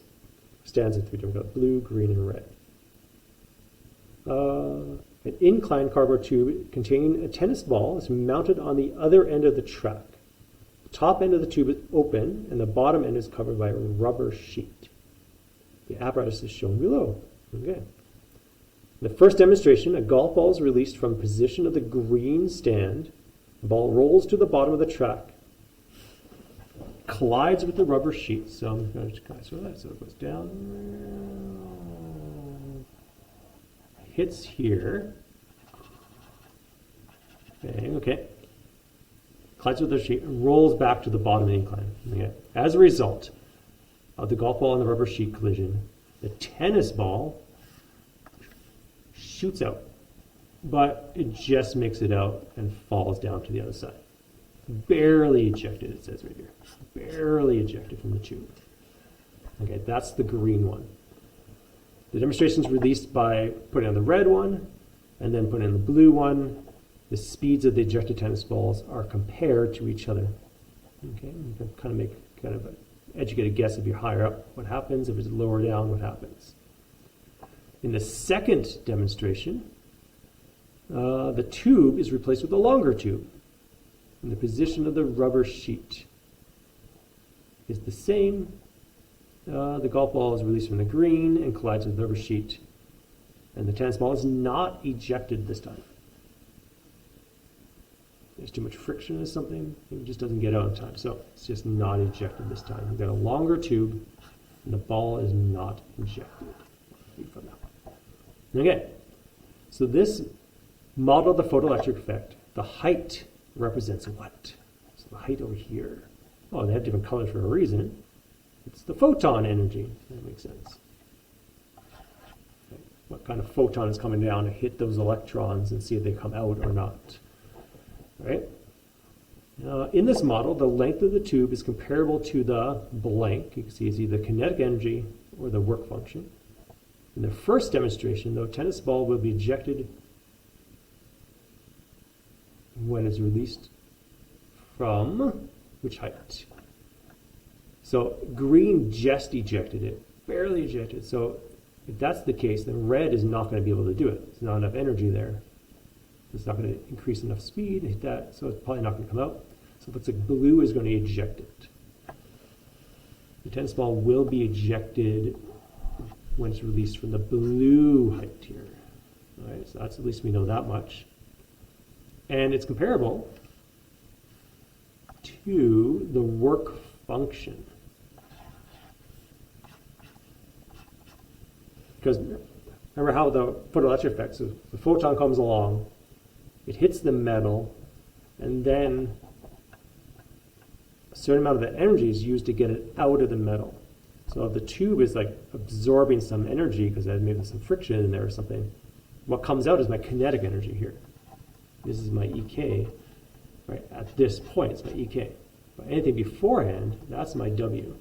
Stands in 3 different colors, blue, green, and red. An inclined cardboard tube containing a tennis ball is mounted on the other end of the track. The top end of the tube is open, and the bottom end is covered by a rubber sheet. The apparatus is shown below. Okay. In the first demonstration, a golf ball is released from the position of the green stand. The ball rolls to the bottom of the track, collides with the rubber sheet. So I'm going to kind of that. So it goes down, hits here. Okay. Collides with the sheet and rolls back to the bottom of the incline. Okay. As a result of the golf ball and the rubber sheet collision, the tennis ball shoots out, but it just makes it out and falls down to the other side. Barely ejected, it says right here. Barely ejected from the tube. Okay, that's the green one. The demonstration is released by putting on the red one and then putting in the blue one. The speeds of the ejected tennis balls are compared to each other. Okay, you can kind of make an educated guess if you're higher up, what happens. If it's lower down, what happens. In the second demonstration, the tube is replaced with a longer tube. And the position of the rubber sheet is the same. The golf ball is released from the green and collides with the rubber sheet. And the tennis ball is not ejected this time. There's too much friction or something. It just doesn't get out in time. So it's just not ejected this time. We've got a longer tube, and the ball is not ejected. From that. Okay, so this model of the photoelectric effect, the height represents what? So the height over here. Oh, they have different colors for a reason. It's the photon energy. That makes sense. Okay. What kind of photon is coming down to hit those electrons and see if they come out or not. Right? In this model, the length of the tube is comparable to the blank. You can see it's either kinetic energy or the work function. In the first demonstration, though, tennis ball will be ejected when it's released from which height? So green just ejected it, barely ejected. So if that's the case, then red is not going to be able to do it. There's not enough energy there. It's not going to increase enough speed to hit that, so it's probably not going to come out. So it looks like blue is going to eject it. The tennis ball will be ejected when it's released from the blue height here. All right, so that's, at least we know that much. And it's comparable to the work function. Because remember how the photoelectric effect, so the photon comes along, it hits the metal, and then a certain amount of the energy is used to get it out of the metal. So if the tube is like absorbing some energy because there's maybe some friction in there or something, what comes out is my kinetic energy here. This is my EK, right? At this point, it's my EK. But anything beforehand, that's my W,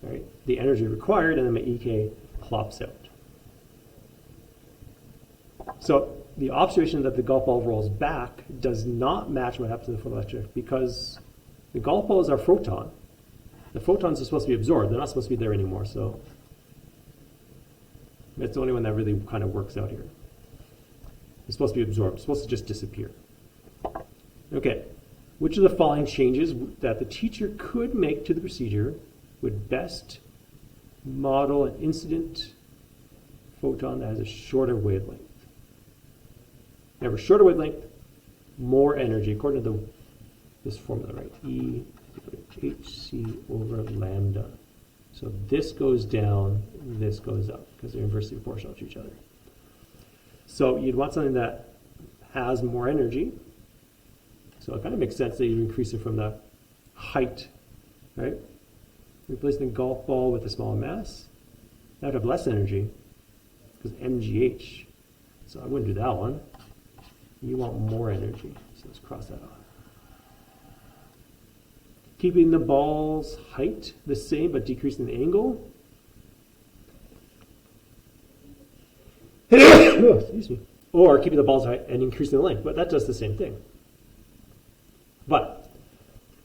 right? The energy required, and then my EK plops out. So the observation that the golf ball rolls back does not match what happens to the photoelectric because the golf ball is our photon. The photons are supposed to be absorbed. They're not supposed to be there anymore. So it's the only one that really kind of works out here. It's supposed to be absorbed. It's supposed to just disappear. Okay. Which of the following changes that the teacher could make to the procedure would best model an incident photon that has a shorter wavelength? Remember, shorter wavelength, more energy, according to this formula, right? E hc over lambda. So this goes down, this goes up, because they're inversely proportional to each other. So you'd want something that has more energy. So it kind of makes sense that you increase it from the height, right? Replacing the golf ball with a smaller mass, that would have less energy, because mgh. So I wouldn't do that one. You want more energy, so let's cross that off. Keeping the ball's height the same but decreasing the angle. Excuse me. Or keeping the ball's height and increasing the length, but that does the same thing. But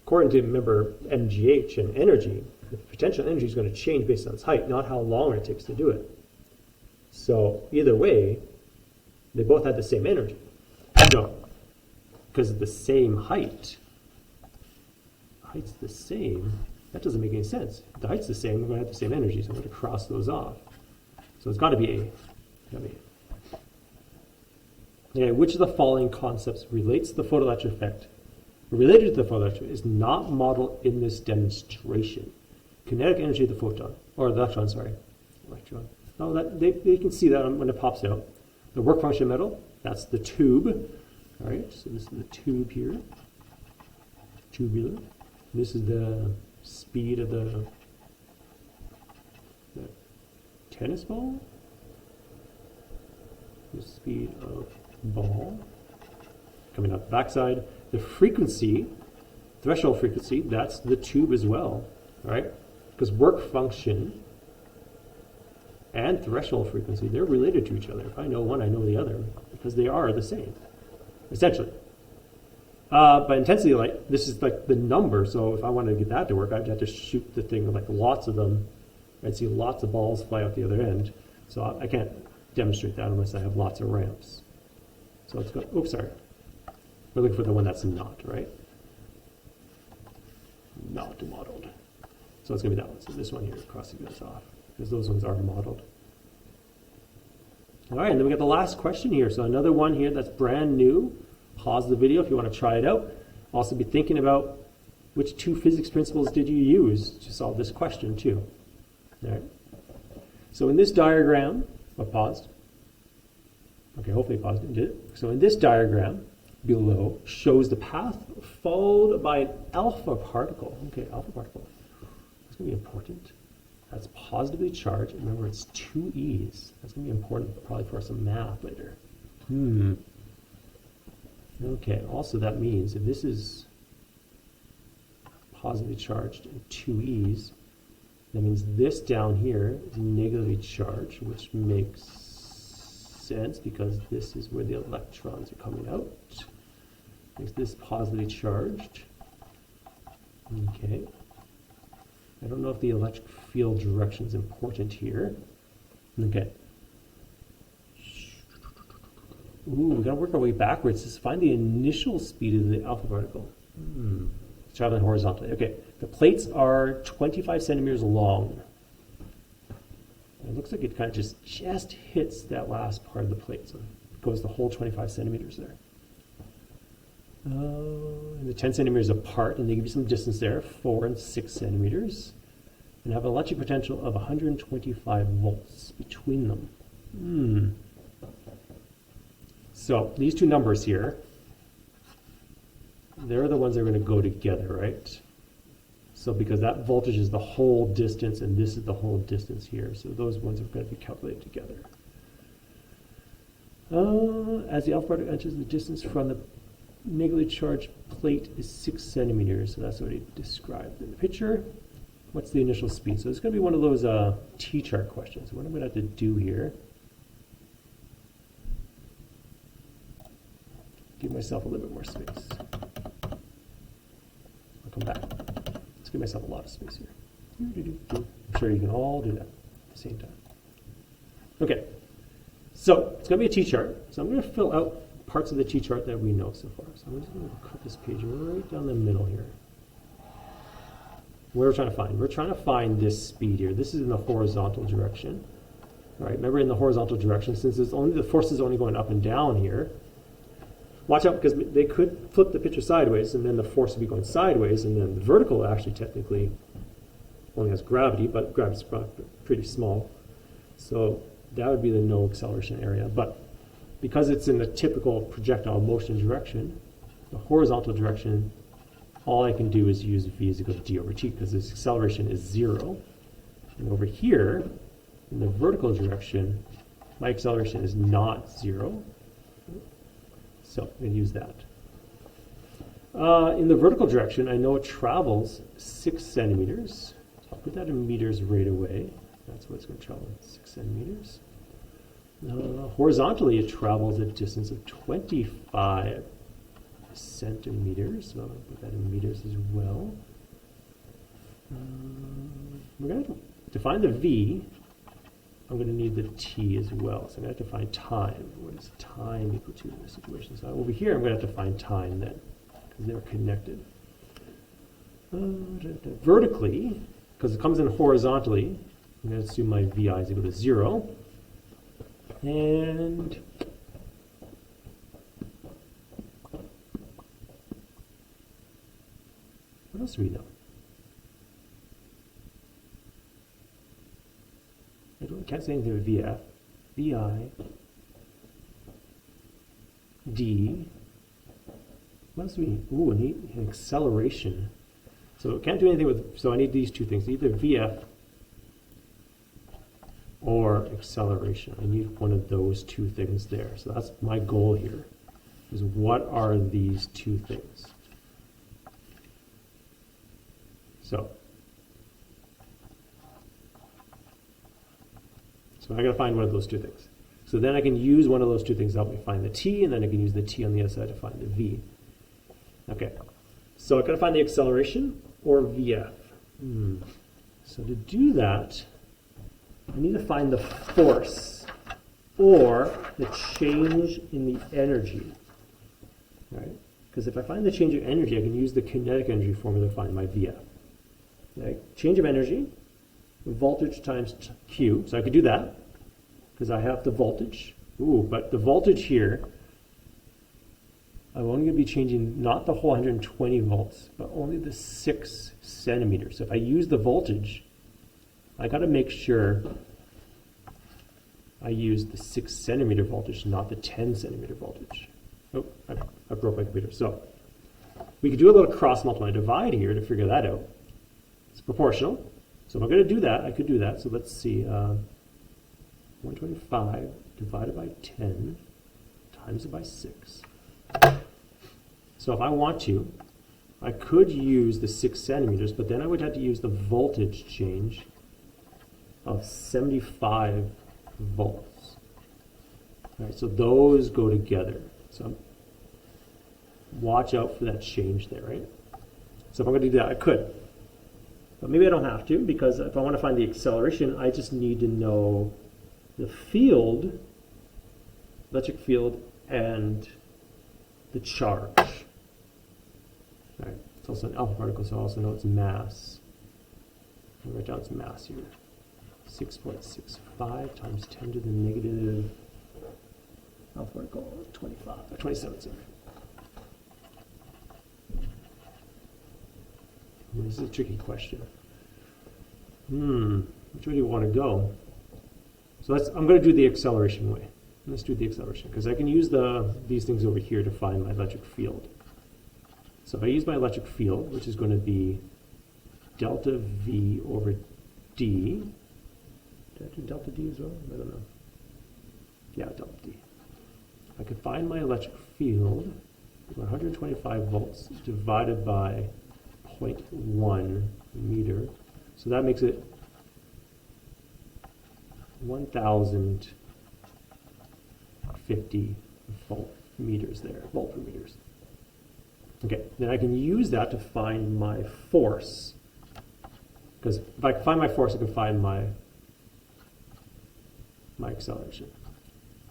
according to, remember, mgh and energy, the potential energy is going to change based on its height, not how long it takes to do it. So either way, they both had the same energy. So, because of the same height, height's the same, that doesn't make any sense. If the height's the same, we're going to have the same energy, so I'm going to cross those off. So it's got to be A. Okay, which of the following concepts relates to the photoelectric effect, related to the photoelectric, is not modeled in this demonstration? Kinetic energy of the photon, or the electron, sorry. Electron. No, that, they can see that when it pops out. The work function metal, that's the tube. All right, so this is the tube here. Tubular. This is the speed of the tennis ball. The speed of ball coming out the backside. The frequency, threshold frequency, that's the tube as well, right? Because work function and threshold frequency, they're related to each other. If I know one, I know the other, because they are the same, essentially. But intensity light, this is like the number, so if I wanted to get that to work, I'd have to shoot the thing with like lots of them. I'd see lots of balls fly out the other end. So I can't demonstrate that unless I have lots of ramps. So let's go, oops, sorry. We're looking for the one that's not, right? Not modeled. So it's going to be that one. So this one here, crossing this off, because those ones are modeled. All right, and then we got the last question here. So another one here that's brand new. Pause the video if you want to try it out. Also be thinking about which two physics principles did you use to solve this question too. All right. So in this diagram, I paused. Okay, hopefully I paused and did it. So in this diagram below shows the path followed by an alpha particle. Okay, alpha particle. That's going to be important. That's positively charged. Remember, it's 2 E's. That's going to be important probably for some math later. Okay, also that means if this is positively charged and 2 E's, that means this down here is negatively charged, which makes sense because this is where the electrons are coming out. Makes this positively charged. Okay. I don't know if the electric field direction is important here. Okay. Ooh, we gotta work our way backwards to find the initial speed of the alpha particle. It's traveling horizontally. Okay, the plates are 25 centimeters long. It looks like it kind of just hits that last part of the plate, so it goes the whole 25 centimeters there. And the 10 centimeters apart, and they give you some distance there, 4 and 6 centimeters, and have an electric potential of 125 volts between them. So these two numbers here, they're the ones that are going to go together, right? So because that voltage is the whole distance, and this is the whole distance here, so those ones are going to be calculated together. As the alpha particle enters, the distance from the negatively charged plate is 6 centimeters, so that's what he described in the picture. What's the initial speed? So it's going to be one of those T-chart questions. What I'm going to have to do here, give myself a little bit more space. I'll come back. Let's give myself a lot of space here. I'm sure you can all do that at the same time. Okay, so it's going to be a T-chart. So I'm going to fill out parts of the T-chart that we know so far. So I'm just going to cut this page right down the middle here. What are we trying to find? We're trying to find this speed here. This is in the horizontal direction. All right, remember in the horizontal direction, since it's only the force is only going up and down here, watch out because they could flip the picture sideways and then the force would be going sideways, and then the vertical actually technically only has gravity, but gravity's pretty small. So that would be the no acceleration area. But because it's in the typical projectile motion direction, the horizontal direction, all I can do is use v is equal to d over t because this acceleration is 0. And over here, in the vertical direction, my acceleration is not 0. So I'm going to use that. In the vertical direction, I know it travels 6 centimeters. So I'll put that in meters right away. That's what it's going to travel, 6 centimeters. Horizontally, it travels a distance of 25 centimeters. So I'll put that in meters as well. We're going to find the v. I'm going to need the t as well. So I'm going to have to find time. What is time equal to in this situation? So over here, I'm going to have to find time then, because they're connected. Vertically, because it comes in horizontally, I'm going to assume my vi is equal to 0. And what else do we know? I can't say anything with VF. VI, D. What else do we need? Ooh, I need an acceleration. So I can't do anything with, so I need these two things, either VF or acceleration. I need one of those two things there. So that's my goal here, is what are these two things? So I got to find one of those two things. So then I can use one of those two things to help me find the t, and then I can use the t on the other side to find the v. Okay, so I got to find the acceleration or vf. So to do that, I need to find the force or the change in the energy, right? Because if I find the change of energy, I can use the kinetic energy formula to find my vf. Okay? Change of energy, voltage times Q. So I could do that because I have the voltage. Ooh, but the voltage here, I'm only going to be changing not the whole 120 volts, but only the 6 centimeters. So if I use the voltage, I got to make sure I use the 6 centimeter voltage, not the 10 centimeter voltage. Oh, I broke my computer. So we could do a little cross multiply divide here to figure that out. It's proportional. So if I'm going to do that, I could do that. So let's see. 125 divided by 10 times it by 6. So if I want to, I could use the 6 centimeters, but then I would have to use the voltage change of 75 volts. All right, so those go together. So watch out for that change there, right? So if I'm going to do that, I could. But maybe I don't have to, because if I want to find the acceleration, I just need to know the field, electric field, and the charge. All right, it's also an alpha particle, so I also know its mass. I'll write down its mass here. 6.65 times 10 to the negative alpha particle 27, sorry. This is a tricky question. Which way do you want to go? So I'm going to do the acceleration way. Let's do the acceleration, because I can use these things over here to find my electric field. So if I use my electric field, which is going to be delta V over D. Did I do delta D as well? I don't know. Yeah, delta D. I can find my electric field, 125 volts divided by 0.1 meter. So that makes it 1,050 volt per meters. Okay, then I can use that to find my force. Because if I can find my force, I can find my acceleration.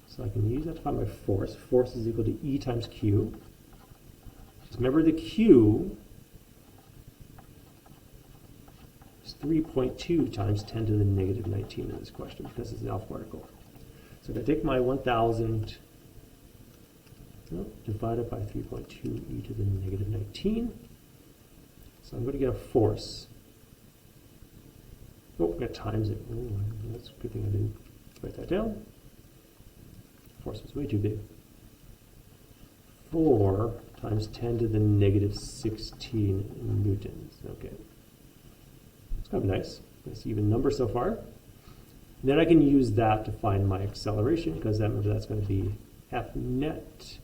So I can use that to find my force. Force is equal to E times Q. Just remember the Q is 3.2 times 10 to the negative 19 in this question, because it's an alpha particle. So I'm going to take my 1,000 divided by 3.2 e to the negative 19. So I'm going to get a force. Oh, I'm going to times it. Oh, that's a good thing I didn't write that down. Force was way too big. 4 times 10 to the negative 16 newtons. Okay. It's kind of nice. Nice even number so far. Then I can use that to find my acceleration, because remember that's going to be F net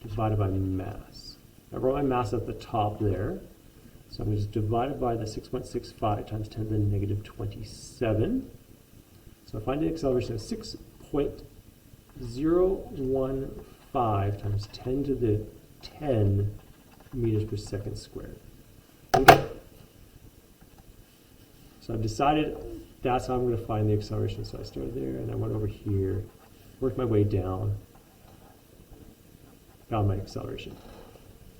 divided by mass. I wrote my mass at the top there. So I'm going to just divide it by the 6.65 times 10 to the negative 27. So I find the acceleration of 6.015 times 10 to the 10 meters per second squared. Okay. So I've decided that's how I'm going to find the acceleration. So I started there and I went over here, worked my way down, found my acceleration.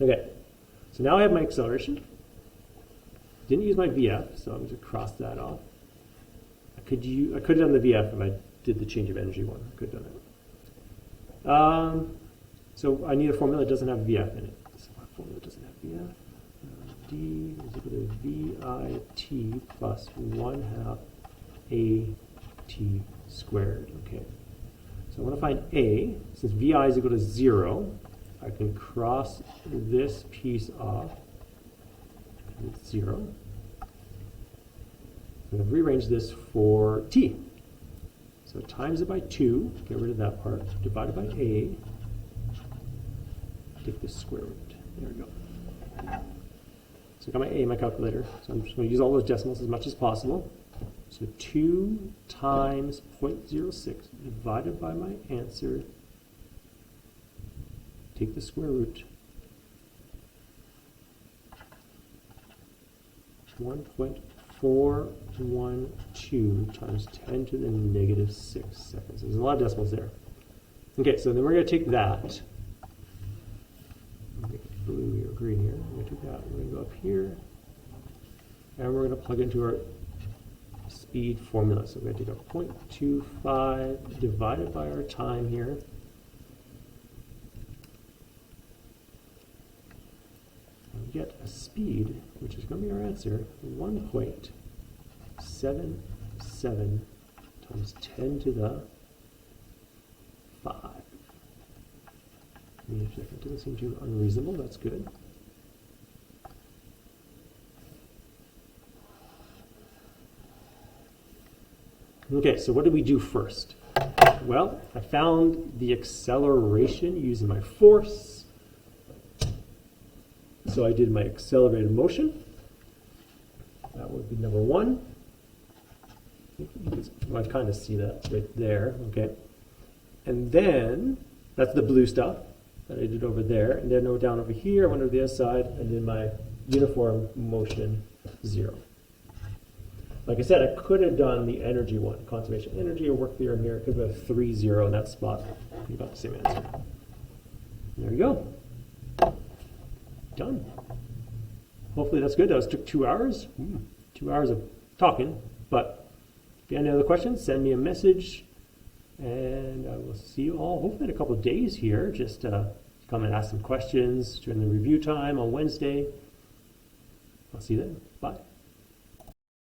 Okay, so now I have my acceleration. Didn't use my VF, so I'm going to cross that off. I could have done the VF if I did the change of energy one. I could have done it. So I need a formula that doesn't have VF in it. So my formula doesn't have VF. D is equal to VIT plus 1/2 AT squared. Okay. So I want to find A. Since VI is equal to 0, I can cross this piece off. It's 0. I'm going to rearrange this for T. So times it by 2, get rid of that part, divided by A, take the square root. There we go. So I got my A in my calculator. So I'm just going to use all those decimals as much as possible. So 2 times 0.06 divided by my answer, take the square root. 1.412 times 10 to the negative 6 seconds. There's a lot of decimals there. Okay, so then we're going to take that. Make it blue here, green here. We're going to take that. We're going to go up here. And we're going to plug into our speed formula. So we're going to take a 0.25 divided by our time here. We get a speed, which is going to be our answer, 1.77 times 10 to the 5 meters per second. Doesn't seem too unreasonable. That's good. Okay, so what did we do first? Well, I found the acceleration using my force. So I did my accelerated motion. That would be number one. I kind of see that right there, okay? And then, that's the blue stuff that I did over there. And then down over here, I went over the other side, and then my uniform motion 0. Like I said, I could have done the energy one, conservation energy or work theorem here. I could have 3, 0 in that spot. You got the same answer. There you go. Done. Hopefully that's good. That took 2 hours. 2 hours of talking. But if you have any other questions, send me a message. And I will see you all hopefully in a couple of days here. Just come and ask some questions during the review time on Wednesday. I'll see you then. Bye.